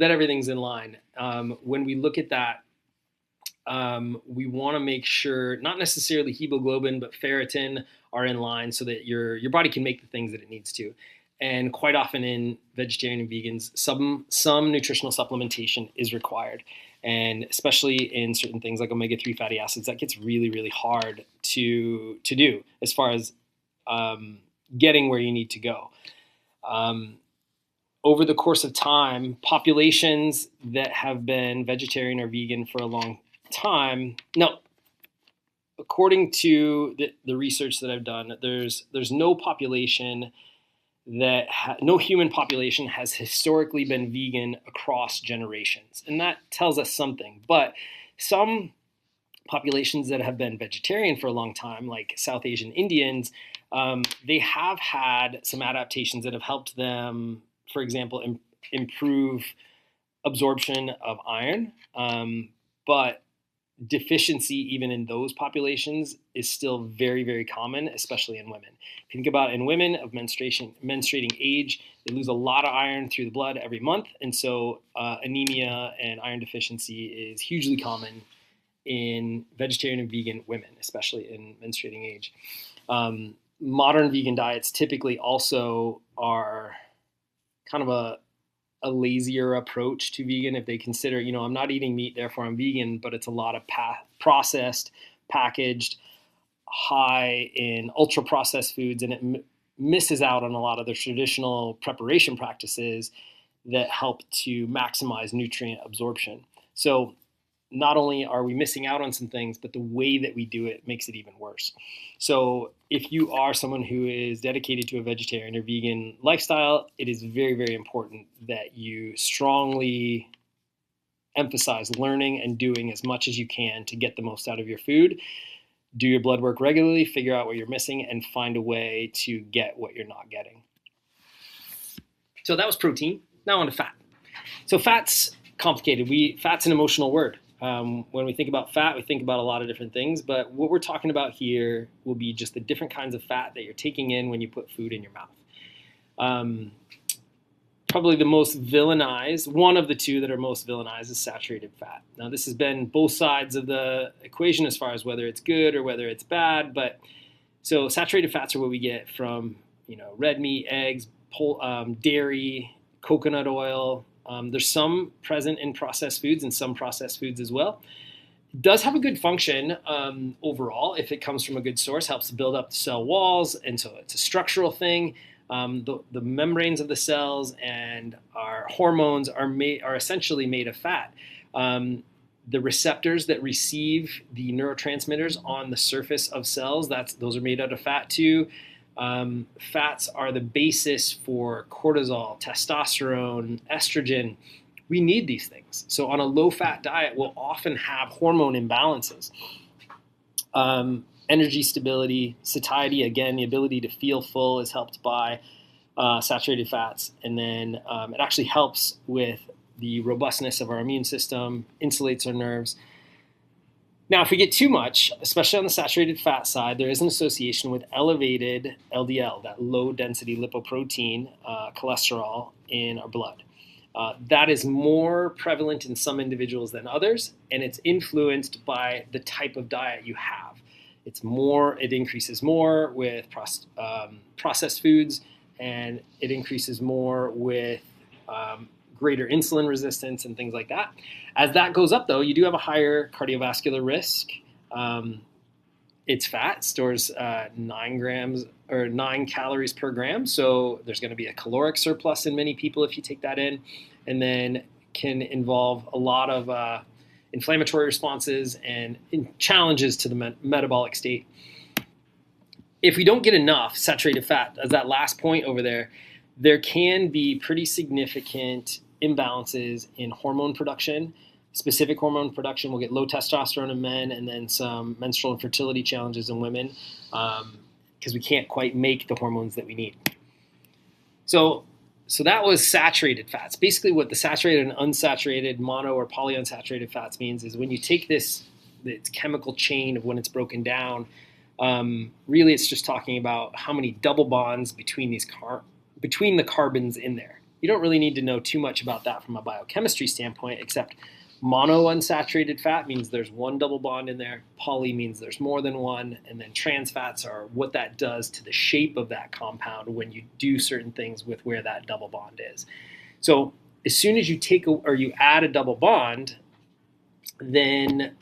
everything's in line. When we look at that, we want to make sure not necessarily hemoglobin, but ferritin are in line so that your body can make the things that it needs to. And quite often in vegetarian and vegans, some nutritional supplementation is required. And especially in certain things like omega-3 fatty acids, that gets really, really hard to do as far as getting where you need to go. Over the course of time, populations that have been vegetarian or vegan for a long time, no, according to the research that I've done, there's no population no human population has historically been vegan across generations. And that tells us something. But some populations that have been vegetarian for a long time, like South Asian Indians, they have had some adaptations that have helped them, for example, improve absorption of iron. But deficiency even in those populations is still very, very common, especially in women. If you think about in women of menstruating age, they lose a lot of iron through the blood every month. And so anemia and iron deficiency is hugely common in vegetarian and vegan women, especially in menstruating age. Modern vegan diets typically also are kind of a lazier approach to vegan if they consider, I'm not eating meat, therefore I'm vegan, but it's a lot of processed, packaged, high in ultra processed foods, and it misses out on a lot of the traditional preparation practices that help to maximize nutrient absorption. So not only are we missing out on some things, but the way that we do it makes it even worse. So if you are someone who is dedicated to a vegetarian or vegan lifestyle, it is very, very important that you strongly emphasize learning and doing as much as you can to get the most out of your food. Do your blood work regularly, figure out what you're missing, and find a way to get what you're not getting. So that was protein. Now on to fat. So fat's complicated. Fat's an emotional word. When we think about fat, we think about a lot of different things, but what we're talking about here will be just the different kinds of fat that you're taking in when you put food in your mouth. Probably the most villainized, one of the two that are most villainized, is saturated fat. Now, this has been both sides of the equation as far as whether it's good or whether it's bad, but so saturated fats are what we get from, red meat, eggs, dairy, coconut oil. There's some present in processed foods and some processed foods as well. It does have a good function overall if it comes from a good source, helps to build up the cell walls, and so it's a structural thing. The membranes of the cells and our hormones are essentially made of fat. The receptors that receive the neurotransmitters on the surface of cells, those are made out of fat too. Fats are the basis for cortisol, testosterone, estrogen. We need these things. So on a low-fat diet, we'll often have hormone imbalances. Energy stability, satiety, again, the ability to feel full is helped by saturated fats. And then it actually helps with the robustness of our immune system, insulates our nerves. Now, if we get too much, especially on the saturated fat side, there is an association with elevated LDL, that low-density lipoprotein cholesterol in our blood. That is more prevalent in some individuals than others, and it's influenced by the type of diet you have. It increases more with processed foods, and it increases more with greater insulin resistance and things like that. As that goes up, though, you do have a higher cardiovascular risk. It's fat, stores 9 calories per gram, so there's going to be a caloric surplus in many people if you take that in, and then can involve a lot of inflammatory responses and challenges to the metabolic state. if we don't get enough saturated fat, as that last point over there can be pretty significant imbalances in hormone production. Specific hormone production will get low testosterone in men, and then some menstrual and fertility challenges in women, because we can't quite make the hormones that we need. So that was saturated fats. Basically, what the saturated and unsaturated mono or polyunsaturated fats means is when you take this chemical chain of when it's broken down, really it's just talking about how many double bonds between the carbons in there. You don't really need to know too much about that from a biochemistry standpoint, except monounsaturated fat means there's one double bond in there, poly means there's more than one, and then trans fats are what that does to the shape of that compound when you do certain things with where that double bond is. So as soon as you you add a double bond, then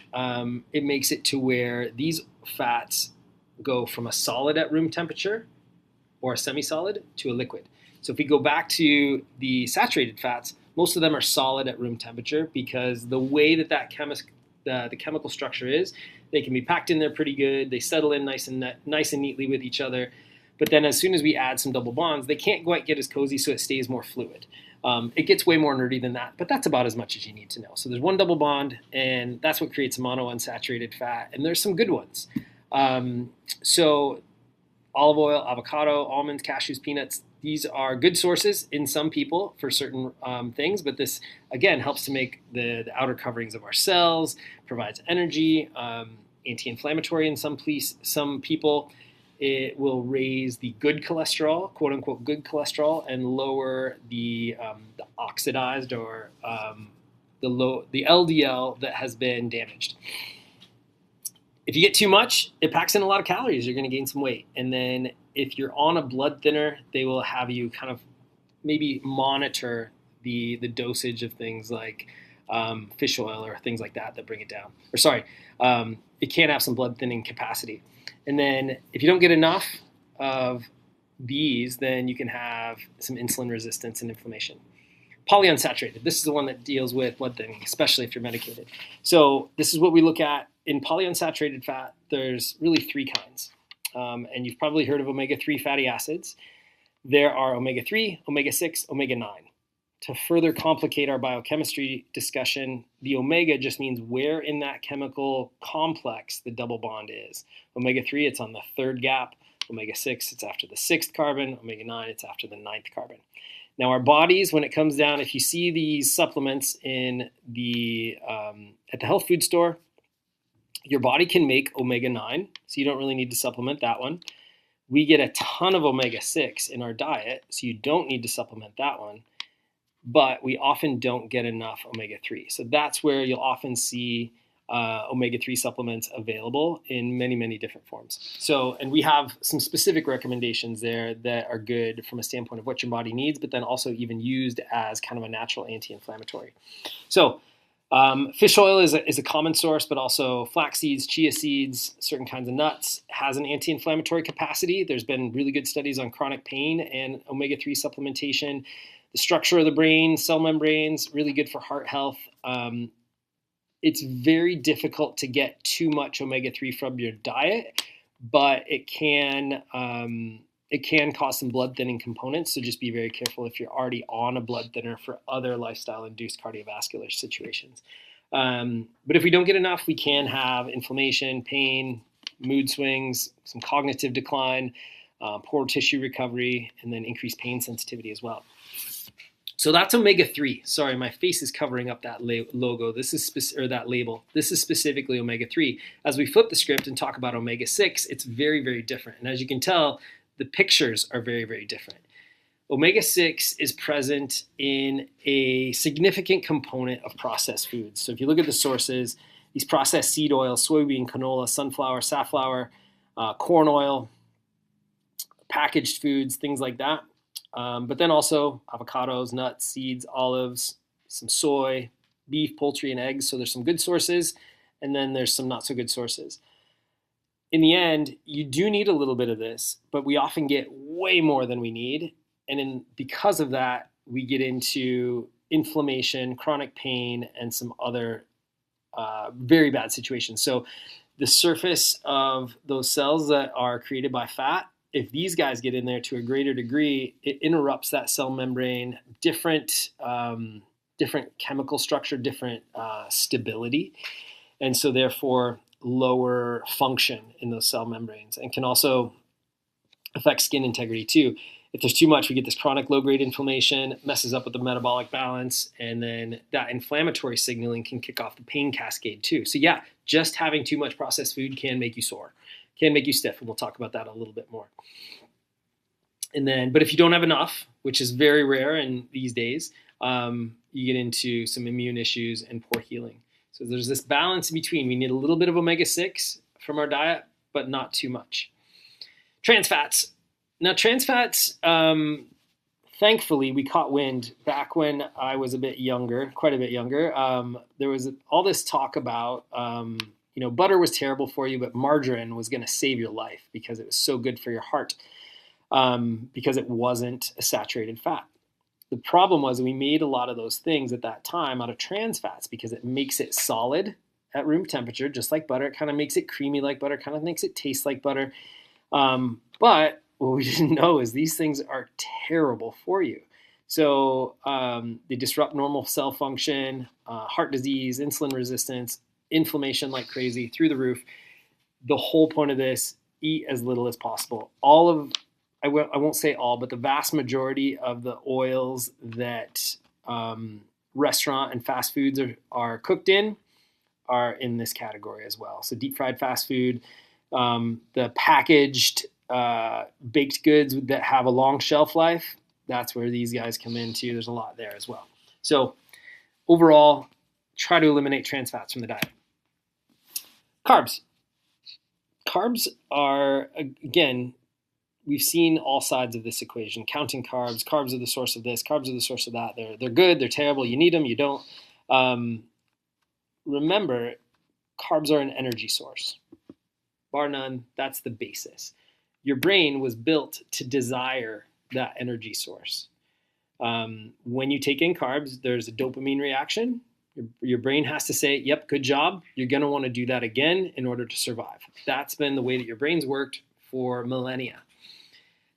it makes it to where these fats go from a solid at room temperature or a semi-solid to a liquid. So if we go back to the saturated fats, most of them are solid at room temperature because the way that the chemical structure is, they can be packed in there pretty good. They settle in nice and neatly with each other. But then as soon as we add some double bonds, they can't quite get as cozy, so it stays more fluid. It gets way more nerdy than that, but that's about as much as you need to know. So there's one double bond, and that's what creates a monounsaturated fat. And there's some good ones. So olive oil, avocado, almonds, cashews, peanuts, these are good sources in some people for certain things, but this, again, helps to make the outer coverings of our cells, provides energy, anti-inflammatory in some people. It will raise the good cholesterol, quote unquote good cholesterol, and lower the oxidized or the LDL that has been damaged. If you get too much, it packs in a lot of calories. You're going to gain some weight. And then if you're on a blood thinner, they will have you kind of maybe monitor the dosage of things like fish oil or things like that bring it down. Or sorry, it can have some blood thinning capacity. And then if you don't get enough of these, then you can have some insulin resistance and inflammation. Polyunsaturated, this is the one that deals with blood thinning, especially if you're medicated. So this is what we look at. In polyunsaturated fat, there's really three kinds. And you've probably heard of omega-3 fatty acids. There are omega-3, omega-6, omega-9. To further complicate our biochemistry discussion, the omega just means where in that chemical complex the double bond is. Omega-3, it's on the third gap. Omega-6, it's after the sixth carbon. Omega-9, it's after the ninth carbon. Now our bodies, when it comes down, if you see these supplements in at the health food store, your body can make omega-9, so you don't really need to supplement that one. We get a ton of omega-6 in our diet, so you don't need to supplement that one. But we often don't get enough omega-3. So that's where you'll often see omega-3 supplements available in many, many different forms. So, and we have some specific recommendations there that are good from a standpoint of what your body needs, but then also even used as kind of a natural anti-inflammatory. So fish oil is a common source, but also flax seeds, chia seeds, certain kinds of nuts has an anti-inflammatory capacity. There's been really good studies on chronic pain and omega-3 supplementation. The structure of the brain, cell membranes, really good for heart health. It's very difficult to get too much omega-3 from your diet, but it can cause some blood thinning components. So just be very careful if you're already on a blood thinner for other lifestyle-induced cardiovascular situations. But if we don't get enough, we can have inflammation, pain, mood swings, some cognitive decline, poor tissue recovery, and then increased pain sensitivity as well. So that's omega-3. Sorry, my face is covering up that logo. This is that label. This is specifically omega-3. As we flip the script and talk about omega-6, it's very, very different. And as you can tell, the pictures are very, very different. Omega-6 is present in a significant component of processed foods. So if you look at the sources, these processed seed oils, soybean, canola, sunflower, safflower, corn oil, packaged foods, things like that. But then also avocados, nuts, seeds, olives, some soy, beef, poultry, and eggs. So there's some good sources, and then there's some not so good sources. In the end, you do need a little bit of this, but we often get way more than we need. And because of that, we get into inflammation, chronic pain, and some other very bad situations. So the surface of those cells that are created by fat, if these guys get in there to a greater degree, it interrupts that cell membrane, different chemical structure, different stability, and so therefore lower function in those cell membranes, and can also affect skin integrity too. If there's too much, we get this chronic low-grade inflammation, messes up with the metabolic balance, and then that inflammatory signaling can kick off the pain cascade too. So yeah, just having too much processed food can make you sore, can make you stiff, and we'll talk about that a little bit more. And then, but if you don't have enough, which is very rare in these days, you get into some immune issues and poor healing. So there's this balance in between. We need a little bit of omega-6 from our diet, but not too much. Trans fats. Now, trans fats, thankfully, we caught wind back when I was a bit younger, quite a bit younger. There was all this talk about, butter was terrible for you, but margarine was going to save your life because it was so good for your heart, because it wasn't a saturated fat. The problem was we made a lot of those things at that time out of trans fats because it makes it solid at room temperature, just like butter. It kind of makes it creamy like butter, kind of makes it taste like butter. But what we didn't know is these things are terrible for you. So they disrupt normal cell function, heart disease, insulin resistance, inflammation like crazy, through the roof. The whole point of this, eat as little as possible. I won't say all, but the vast majority of the oils that restaurant and fast foods are cooked in are in this category as well. So deep fried fast food, the packaged baked goods that have a long shelf life, that's where these guys come in too. There's a lot there as well. So overall, try to eliminate trans fats from the diet. Carbs. Carbs are, again, we've seen all sides of this equation. Counting carbs, carbs are the source of this, carbs are the source of that. They're good, they're terrible, you need them, you don't. Remember, carbs are an energy source. Bar none, that's the basis. Your brain was built to desire that energy source. When you take in carbs, there's a dopamine reaction. Your brain has to say, yep, good job. You're going to want to do that again in order to survive. That's been the way that your brain's worked for millennia.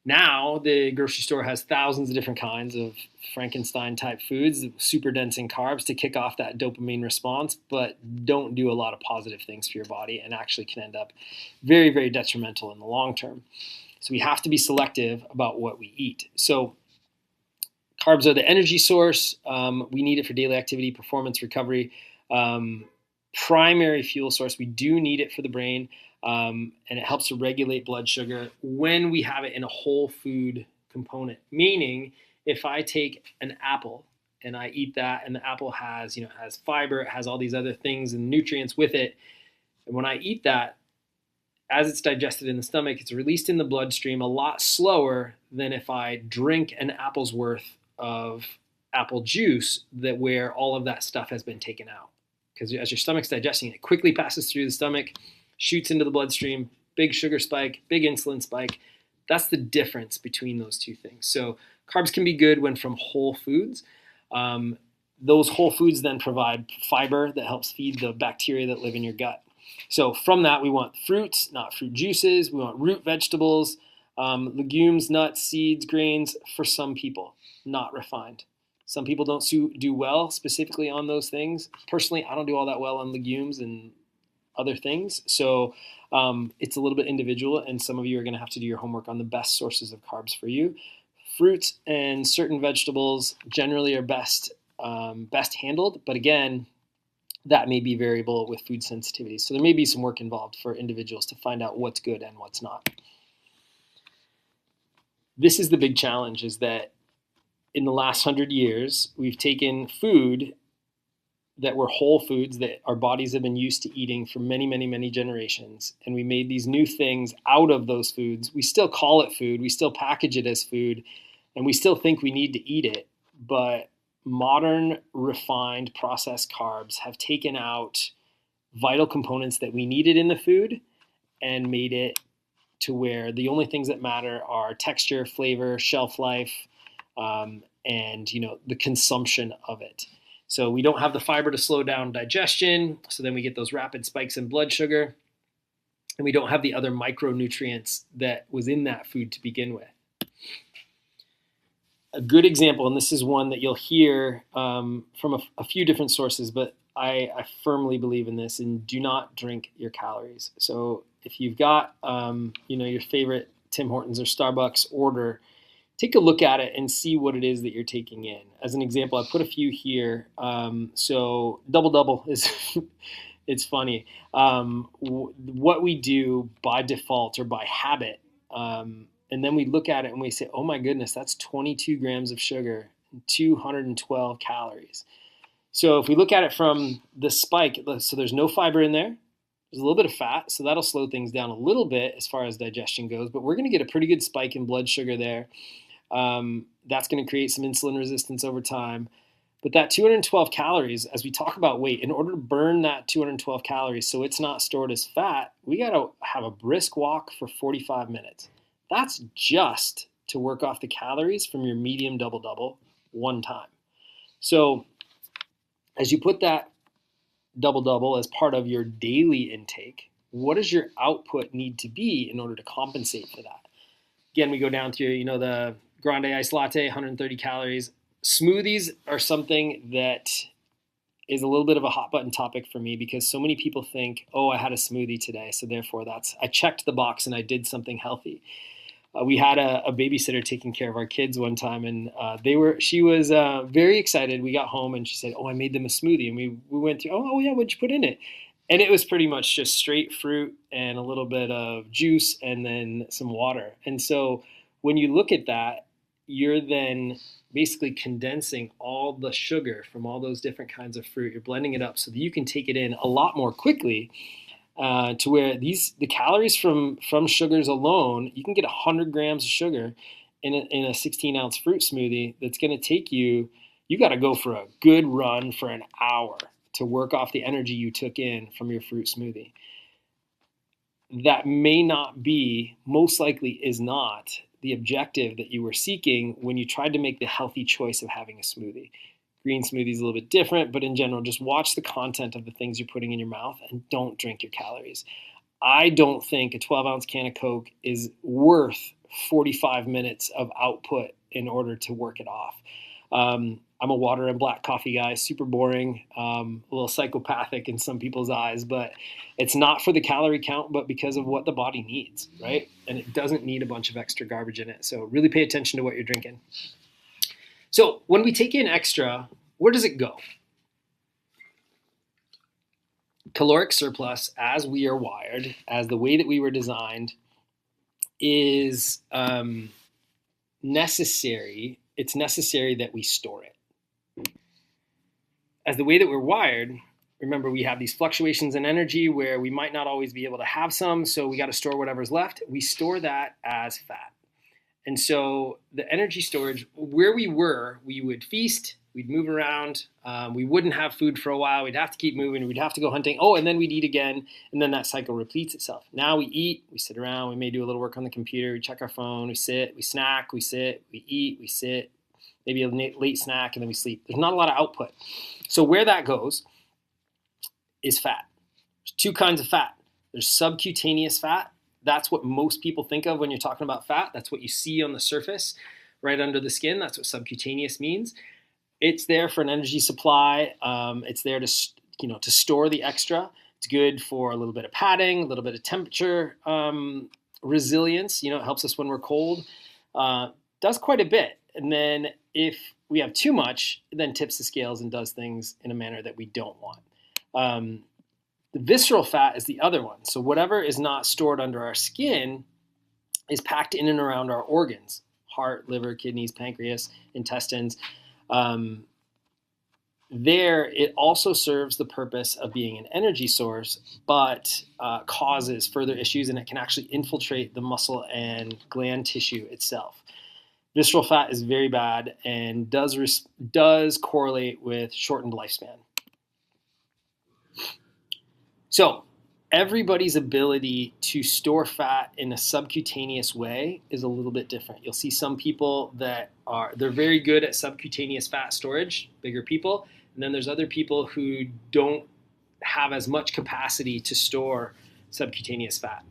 Now, the grocery store has thousands of different kinds of Frankenstein-type foods, super dense in carbs to kick off that dopamine response, but don't do a lot of positive things for your body and actually can end up very, very detrimental in the long term. So we have to be selective about what we eat. So carbs are the energy source. We need it for daily activity, performance, recovery. Primary fuel source. We do need it for the brain. And it helps to regulate blood sugar when we have it in a whole food component. Meaning, if I take an apple and I eat that, and the apple has fiber, it has all these other things and nutrients with it. And when I eat that, as it's digested in the stomach, it's released in the bloodstream a lot slower than if I drink an apple's worth of apple juice where all of that stuff has been taken out. Because as your stomach's digesting it quickly passes through the stomach, shoots into the bloodstream, big sugar spike, big insulin spike. That's the difference between those two things. So carbs can be good when from whole foods. Those whole foods then provide fiber that helps feed the bacteria that live in your gut. So from that, we want fruits, not fruit juices. We want root vegetables, legumes, nuts, seeds, grains for some people, not refined. Some people don't do well specifically on those things. Personally, I don't do all that well on legumes and other things. So it's a little bit individual, and some of you are going to have to do your homework on the best sources of carbs for you. Fruits and certain vegetables generally are best handled, but again, that may be variable with food sensitivity. So there may be some work involved for individuals to find out what's good and what's not. This is the big challenge, is that in the last 100 years, we've taken food that were whole foods that our bodies have been used to eating for many, many, many generations. And we made these new things out of those foods. We still call it food. We still package it as food. And we still think we need to eat it. But modern, refined, processed carbs have taken out vital components that we needed in the food and made it to where the only things that matter are texture, flavor, shelf life, and the consumption of it. So we don't have the fiber to slow down digestion. So then we get those rapid spikes in blood sugar. and we don't have the other micronutrients that was in that food to begin with. A good example, and this is one that you'll hear from a few different sources, but I firmly believe in this, and do not drink your calories. So if you've got your favorite Tim Hortons or Starbucks order, take a look at it and see what it is that you're taking in. As an example, I put a few here. So double is it's funny. What we do by default or by habit, and then we look at it and we say, oh my goodness, that's 22 grams of sugar and 212 calories. So if we look at it from the spike, so there's no fiber in there. There's a little bit of fat, so that'll slow things down a little bit as far as digestion goes, but we're going to get a pretty good spike in blood sugar there. That's going to create some insulin resistance over time. But that 212 calories, as we talk about weight, in order to burn that 212 calories so it's not stored as fat, we got to have a brisk walk for 45 minutes. That's just to work off the calories from your medium double-double one time. So as you put that double-double as part of your daily intake, what does your output need to be in order to compensate for that? Again, we go down to the grande iced latte, 130 calories. Smoothies are something that is a little bit of a hot button topic for me, because so many people think, oh, I had a smoothie today, so therefore I checked the box and I did something healthy. We had a babysitter taking care of our kids one time, and she was very excited. We got home and she said, oh, I made them a smoothie. And we went through, oh yeah, what'd you put in it? And it was pretty much just straight fruit and a little bit of juice and then some water. And so when you look at that, you're then basically condensing all the sugar from all those different kinds of fruit. You're blending it up so that you can take it in a lot more quickly, to where the calories from sugars alone, you can get 100 grams of sugar in a 16-ounce fruit smoothie that's going to take you got to go for a good run for an hour to work off the energy you took in from your fruit smoothie. That may not be, most likely is not, the objective that you were seeking when you tried to make the healthy choice of having a smoothie. Green smoothie is a little bit different, but in general, just watch the content of the things you're putting in your mouth and don't drink your calories. I don't think a 12-ounce can of Coke is worth 45 minutes of output in order to work it off. I'm a water and black coffee guy, super boring, a little psychopathic in some people's eyes, but it's not for the calorie count, but because of what the body needs, right? And it doesn't need a bunch of extra garbage in it. So really pay attention to what you're drinking. So when we take in extra, where does it go? Caloric surplus, as we are wired, as the way that we were designed, is necessary. It's necessary that we store it. As the way that we're wired, remember, we have these fluctuations in energy where we might not always be able to have some, so we got to store whatever's left. We store that as fat. And so the energy storage, where we would feast, we'd move around, we wouldn't have food for a while, we'd have to keep moving, we'd have to go hunting, and then we'd eat again, and then that cycle repeats itself. Now we eat, we sit around, we may do a little work on the computer, we check our phone, we sit, we snack, we sit, we eat, we sit, maybe a late snack, and then we sleep. There's not a lot of output. So where that goes is fat. There's two kinds of fat. There's subcutaneous fat. That's what most people think of when you're talking about fat. That's what you see on the surface, right under the skin. That's what subcutaneous means. It's there for an energy supply. It's there to store the extra. It's good for a little bit of padding, a little bit of temperature resilience. It helps us when we're cold. Does quite a bit. And then if we have too much, it then tips the scales and does things in a manner that we don't want. The visceral fat is the other one. So whatever is not stored under our skin is packed in and around our organs: heart, liver, kidneys, pancreas, intestines. It also serves the purpose of being an energy source, but causes further issues, and it can actually infiltrate the muscle and gland tissue itself. Visceral fat is very bad and does correlate with shortened lifespan. So everybody's ability to store fat in a subcutaneous way is a little bit different. You'll see some people they're very good at subcutaneous fat storage, bigger people. And then there's other people who don't have as much capacity to store subcutaneous fat.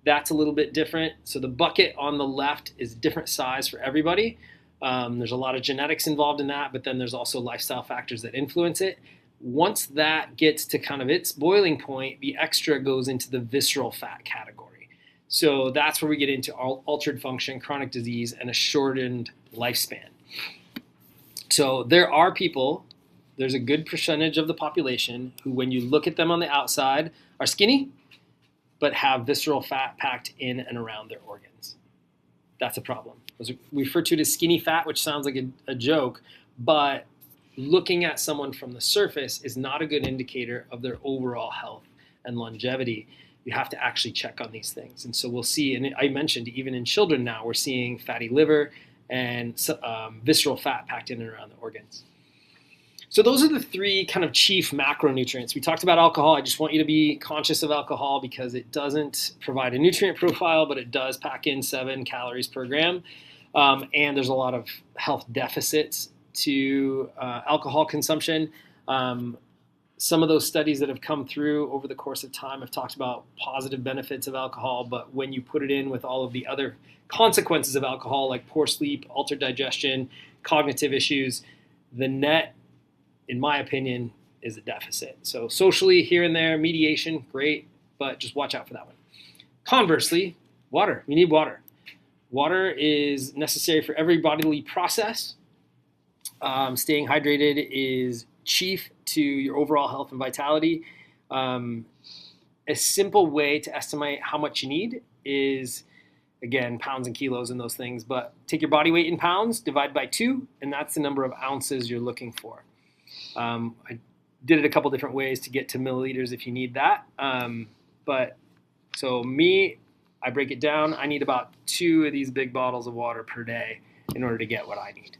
That's a little bit different. So the bucket on the left is different size for everybody. There's a lot of genetics involved in that, but then there's also lifestyle factors that influence it. Once that gets to kind of its boiling point, the extra goes into the visceral fat category. So that's where we get into altered function, chronic disease, and a shortened lifespan. So there are people, there's a good percentage of the population who, when you look at them on the outside, are skinny, but have visceral fat packed in and around their organs. That's a problem. We refer to it as skinny fat, which sounds like a joke, but looking at someone from the surface is not a good indicator of their overall health and longevity. You have to actually check on these things. And so we'll see, and I mentioned even in children now, we're seeing fatty liver and visceral fat packed in and around the organs. So those are the three kind of chief macronutrients. We talked about alcohol. I just want you to be conscious of alcohol because it doesn't provide a nutrient profile, but it does pack in 7 calories per gram. And there's a lot of health deficits to alcohol consumption. Some of those studies that have come through over the course of time have talked about positive benefits of alcohol, but when you put it in with all of the other consequences of alcohol, like poor sleep, altered digestion, cognitive issues, the net, in my opinion, is a deficit. So socially, here and there, mediation, great, but just watch out for that one. Conversely, water. We need water. Water is necessary for every bodily process. Staying hydrated is chief to your overall health and vitality. A simple way to estimate how much you need is, again, pounds and kilos and those things, but take your body weight in pounds, divide by 2, and that's the number of ounces you're looking for. I did it a couple different ways to get to milliliters if you need that. But so I break it down. I need about 2 of these big bottles of water per day in order to get what I need.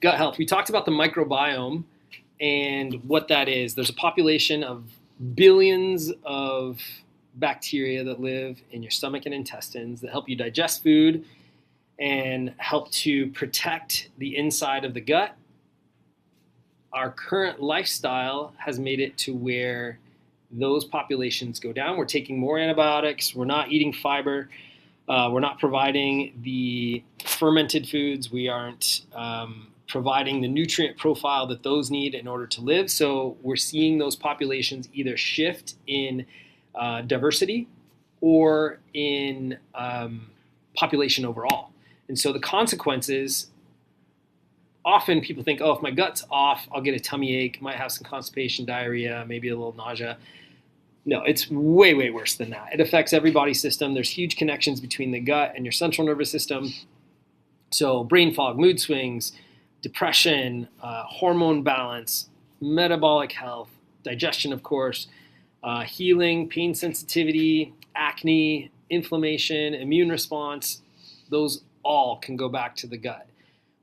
Gut health. We talked about the microbiome and what that is. There's a population of billions of bacteria that live in your stomach and intestines that help you digest food and help to protect the inside of the gut. Our current lifestyle has made it to where those populations go down. We're taking more antibiotics. We're not eating fiber. We're not providing the fermented foods. We aren't providing the nutrient profile that those need in order to live. So we're seeing those populations either shift in diversity or in population overall. And so the consequences, often people think, oh, if my gut's off, I'll get a tummy ache, might have some constipation, diarrhea, maybe a little nausea. No, it's way, way worse than that. It affects every body system. There's huge connections between the gut and your central nervous system. So brain fog, mood swings, depression, hormone balance, metabolic health, digestion, of course, healing, pain sensitivity, acne, inflammation, immune response, those all can go back to the gut.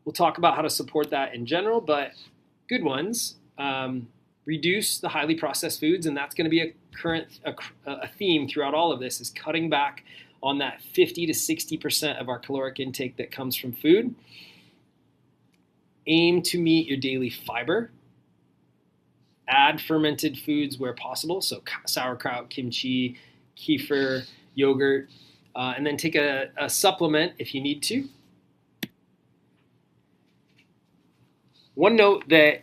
We'll talk about how to support that in general, but good ones, reduce the highly processed foods, and that's going to be a theme throughout all of this, is cutting back on that 50 to 60% of our caloric intake that comes from food. Aim to meet your daily fiber. Add fermented foods where possible, so sauerkraut, kimchi, kefir, yogurt, and then take a supplement if you need to. One note that,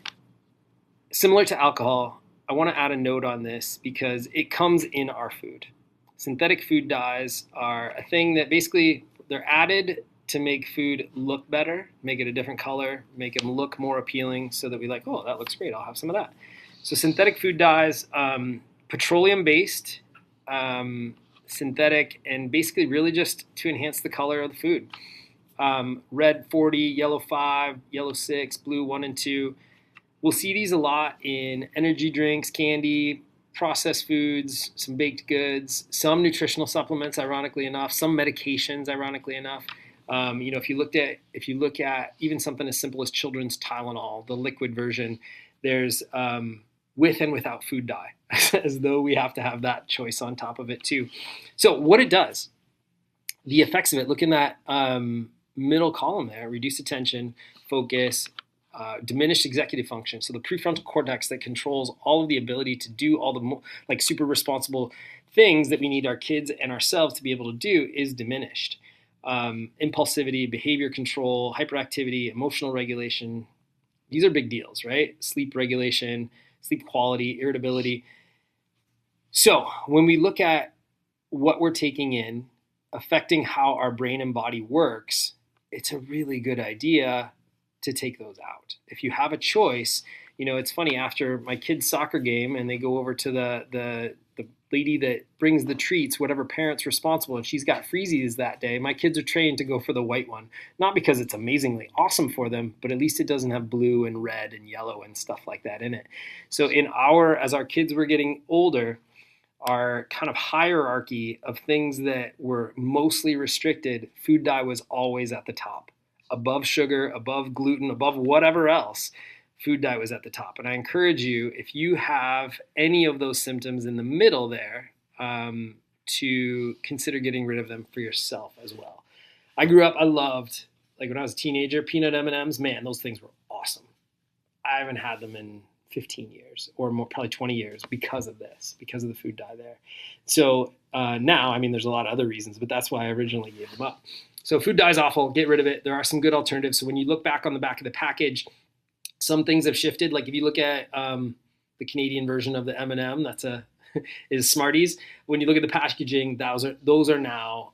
similar to alcohol, I want to add a note on this because it comes in our food. Synthetic food dyes are a thing that basically they're added to make food look better, make it a different color, make them look more appealing so that we like, oh, that looks great, I'll have some of that. So synthetic food dyes, petroleum-based, synthetic, and basically really just to enhance the color of the food. Red 40, yellow 5, yellow 6, blue 1 and 2. We'll see these a lot in energy drinks, candy, processed foods, some baked goods, some nutritional supplements, ironically enough, some medications, ironically enough. If you look at even something as simple as children's Tylenol, the liquid version, there's with and without food dye, as though we have to have that choice on top of it too. So what it does, the effects of it, look in that middle column there: reduce attention, focus, diminished executive function. So the prefrontal cortex that controls all of the ability to do all the like super responsible things that we need our kids and ourselves to be able to do is diminished. Impulsivity, behavior control, hyperactivity, emotional regulation, these are big deals, right? Sleep regulation, sleep quality, irritability. So when we look at what we're taking in, affecting how our brain and body works, it's a really good idea to take those out. If you have a choice, it's funny, after my kid's soccer game and they go over to the lady that brings the treats, whatever parent's responsible, and she's got freezies that day, my kids are trained to go for the white one. Not because it's amazingly awesome for them, but at least it doesn't have blue and red and yellow and stuff like that in it. So as our kids were getting older, our kind of hierarchy of things that were mostly restricted, food dye was always at the top. Above sugar, above gluten, above whatever else, food dye was at the top. And I encourage you, if you have any of those symptoms in the middle there, to consider getting rid of them for yourself as well. I grew up, I loved, like when I was a teenager, peanut M&Ms. Man, those things were awesome. I haven't had them in 15 years or more, probably 20 years because of this, because of the food dye there. So now, there's a lot of other reasons, but that's why I originally gave them up. So food dye is awful. Get rid of it. There are some good alternatives. So when you look back on the back of the package, some things have shifted. Like if you look at the Canadian version of the M&M, is Smarties. When you look at the packaging, those are now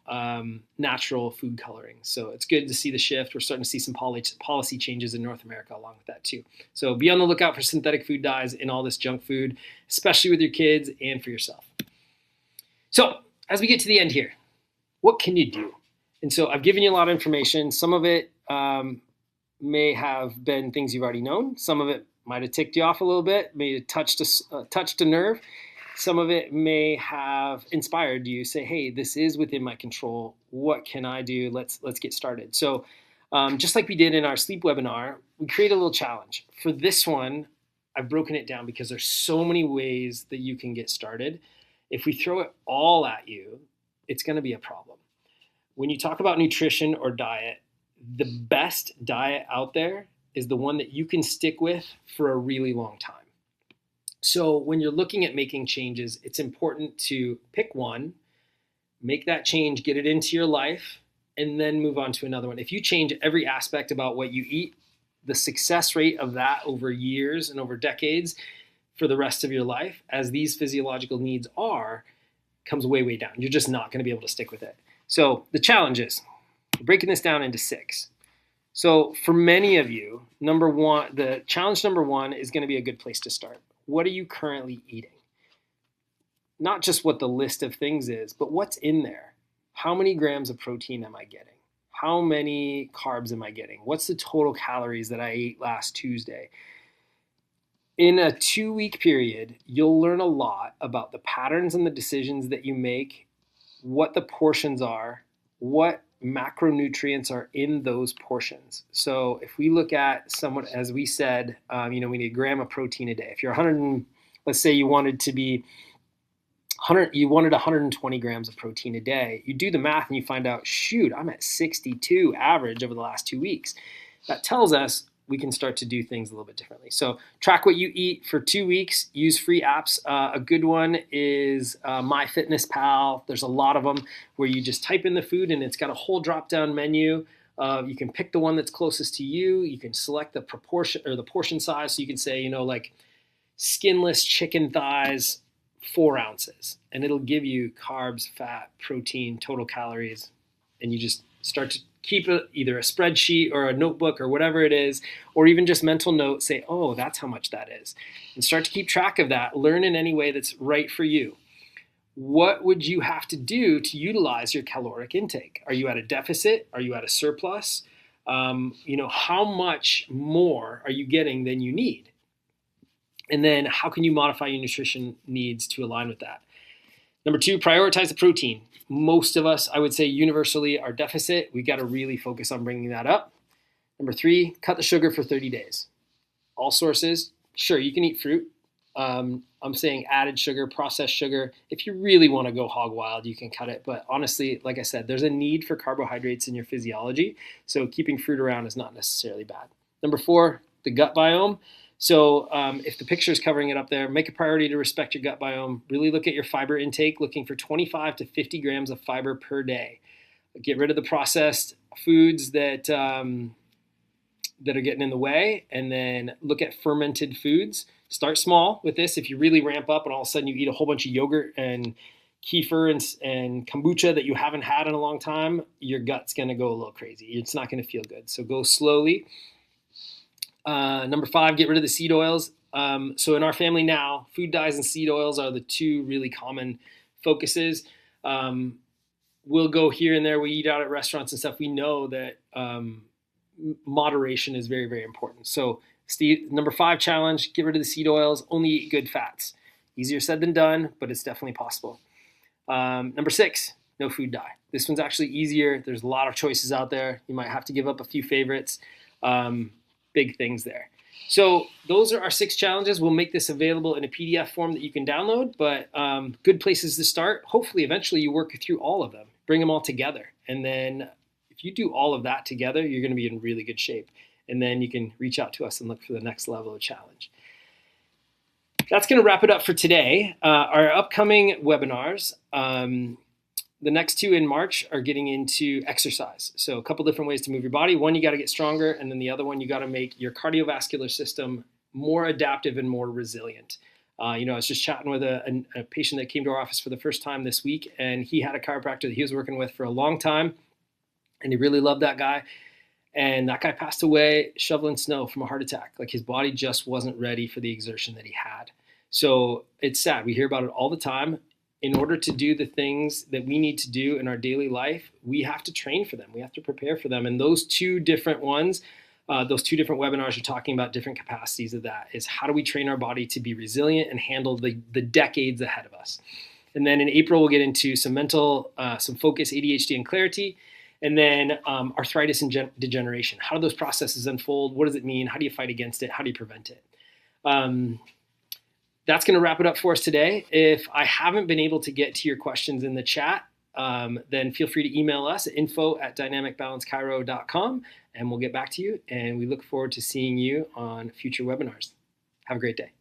natural food coloring. So it's good to see the shift. We're starting to see some policy changes in North America along with that too. So be on the lookout for synthetic food dyes in all this junk food, especially with your kids and for yourself. So as we get to the end here, what can you do? And so I've given you a lot of information. Some of it may have been things you've already known. Some of it might have ticked you off a little bit, may have touched a nerve. Some of it may have inspired you, say, hey, this is within my control. What can I do? Let's get started. So just like we did in our sleep webinar, we create a little challenge. For this one, I've broken it down because there's so many ways that you can get started. If we throw it all at you, it's going to be a problem. When you talk about nutrition or diet, the best diet out there is the one that you can stick with for a really long time. So when you're looking at making changes, it's important to pick one, make that change, get it into your life, and then move on to another one. If you change every aspect about what you eat, the success rate of that over years and over decades for the rest of your life, as these physiological needs are, comes way, way down. You're just not going to be able to stick with it. So the challenge is breaking this down into 6. So for many of you, the challenge number 1 is going to be a good place to start. What are you currently eating? Not just what the list of things is, but what's in there. How many grams of protein am I getting? How many carbs am I getting? What's the total calories that I ate last Tuesday? In a 2-week period, you'll learn a lot about the patterns and the decisions that you make, what the portions are, what macronutrients are in those portions. So if we look at someone, as we said, we need a gram of protein a day. If you're 100, let's say you wanted 120 grams of protein a day, you do the math and you find out, shoot, I'm at 62 average over the last 2 weeks. That tells us we can start to do things a little bit differently. So track what you eat for 2 weeks. Use free apps. A good one is MyFitnessPal. There's a lot of them where you just type in the food and it's got a whole drop-down menu. You can pick the one that's closest to you. You can select the proportion or the portion size. So you can say, like skinless chicken thighs, 4 ounces, and it'll give you carbs, fat, protein, total calories, and you just start to keep either a spreadsheet or a notebook or whatever it is, or even just mental note, say, oh, that's how much that is. And start to keep track of that. Learn in any way that's right for you. What would you have to do to utilize your caloric intake? Are you at a deficit? Are you at a surplus? How much more are you getting than you need? And then how can you modify your nutrition needs to align with that? Number 2, prioritize the protein. Most of us, I would say universally, are deficit. We got to really focus on bringing that up. Number 3, cut the sugar for 30 days. All sources, sure, you can eat fruit. I'm saying added sugar, processed sugar. If you really want to go hog wild, you can cut it. But honestly, like I said, there's a need for carbohydrates in your physiology. So keeping fruit around is not necessarily bad. Number 4, the gut biome. So if the picture is covering it up there, make a priority to respect your gut biome. Really look at your fiber intake, looking for 25 to 50 grams of fiber per day. Get rid of the processed foods that that are getting in the way, and then look at fermented foods. Start small with this. If you really ramp up and all of a sudden you eat a whole bunch of yogurt and kefir and kombucha that you haven't had in a long time, your gut's going to go a little crazy. It's not going to feel good. So go slowly. Number 5, get rid of the seed oils. So in our family now, food dyes and seed oils are the two really common focuses. We'll go here and there. We eat out at restaurants and stuff. We know that moderation is very, very important. So number 5 challenge, get rid of the seed oils, only eat good fats. Easier said than done, but it's definitely possible. Number 6, no food dye. This one's actually easier. There's a lot of choices out there. You might have to give up a few favorites. Big things there. So those are our 6 challenges. We'll make this available in a PDF form that you can download, but good places to start. Hopefully, eventually you work through all of them, bring them all together. And then if you do all of that together, you're going to be in really good shape. And then you can reach out to us and look for the next level of challenge. That's going to wrap it up for today. Our upcoming webinars, the next 2 in March are getting into exercise. So a couple different ways to move your body. One, you got to get stronger. And then the other one, you got to make your cardiovascular system more adaptive and more resilient. I was just chatting with a patient that came to our office for the first time this week, and he had a chiropractor that he was working with for a long time, and he really loved that guy. And that guy passed away shoveling snow from a heart attack. Like, his body just wasn't ready for the exertion that he had. So it's sad. We hear about it all the time. In order to do the things that we need to do in our daily life, we have to train for them. We have to prepare for them. And those 2 different ones, those 2 different webinars are talking about different capacities of that. Is how do we train our body to be resilient and handle the decades ahead of us? And then in April, we'll get into some mental, some focus, ADHD, and clarity. And then arthritis and degeneration. How do those processes unfold? What does it mean? How do you fight against it? How do you prevent it? That's going to wrap it up for us today. If I haven't been able to get to your questions in the chat, then feel free to email us at info@dynamicbalancechiro.com, and we'll get back to you. And we look forward to seeing you on future webinars. Have a great day.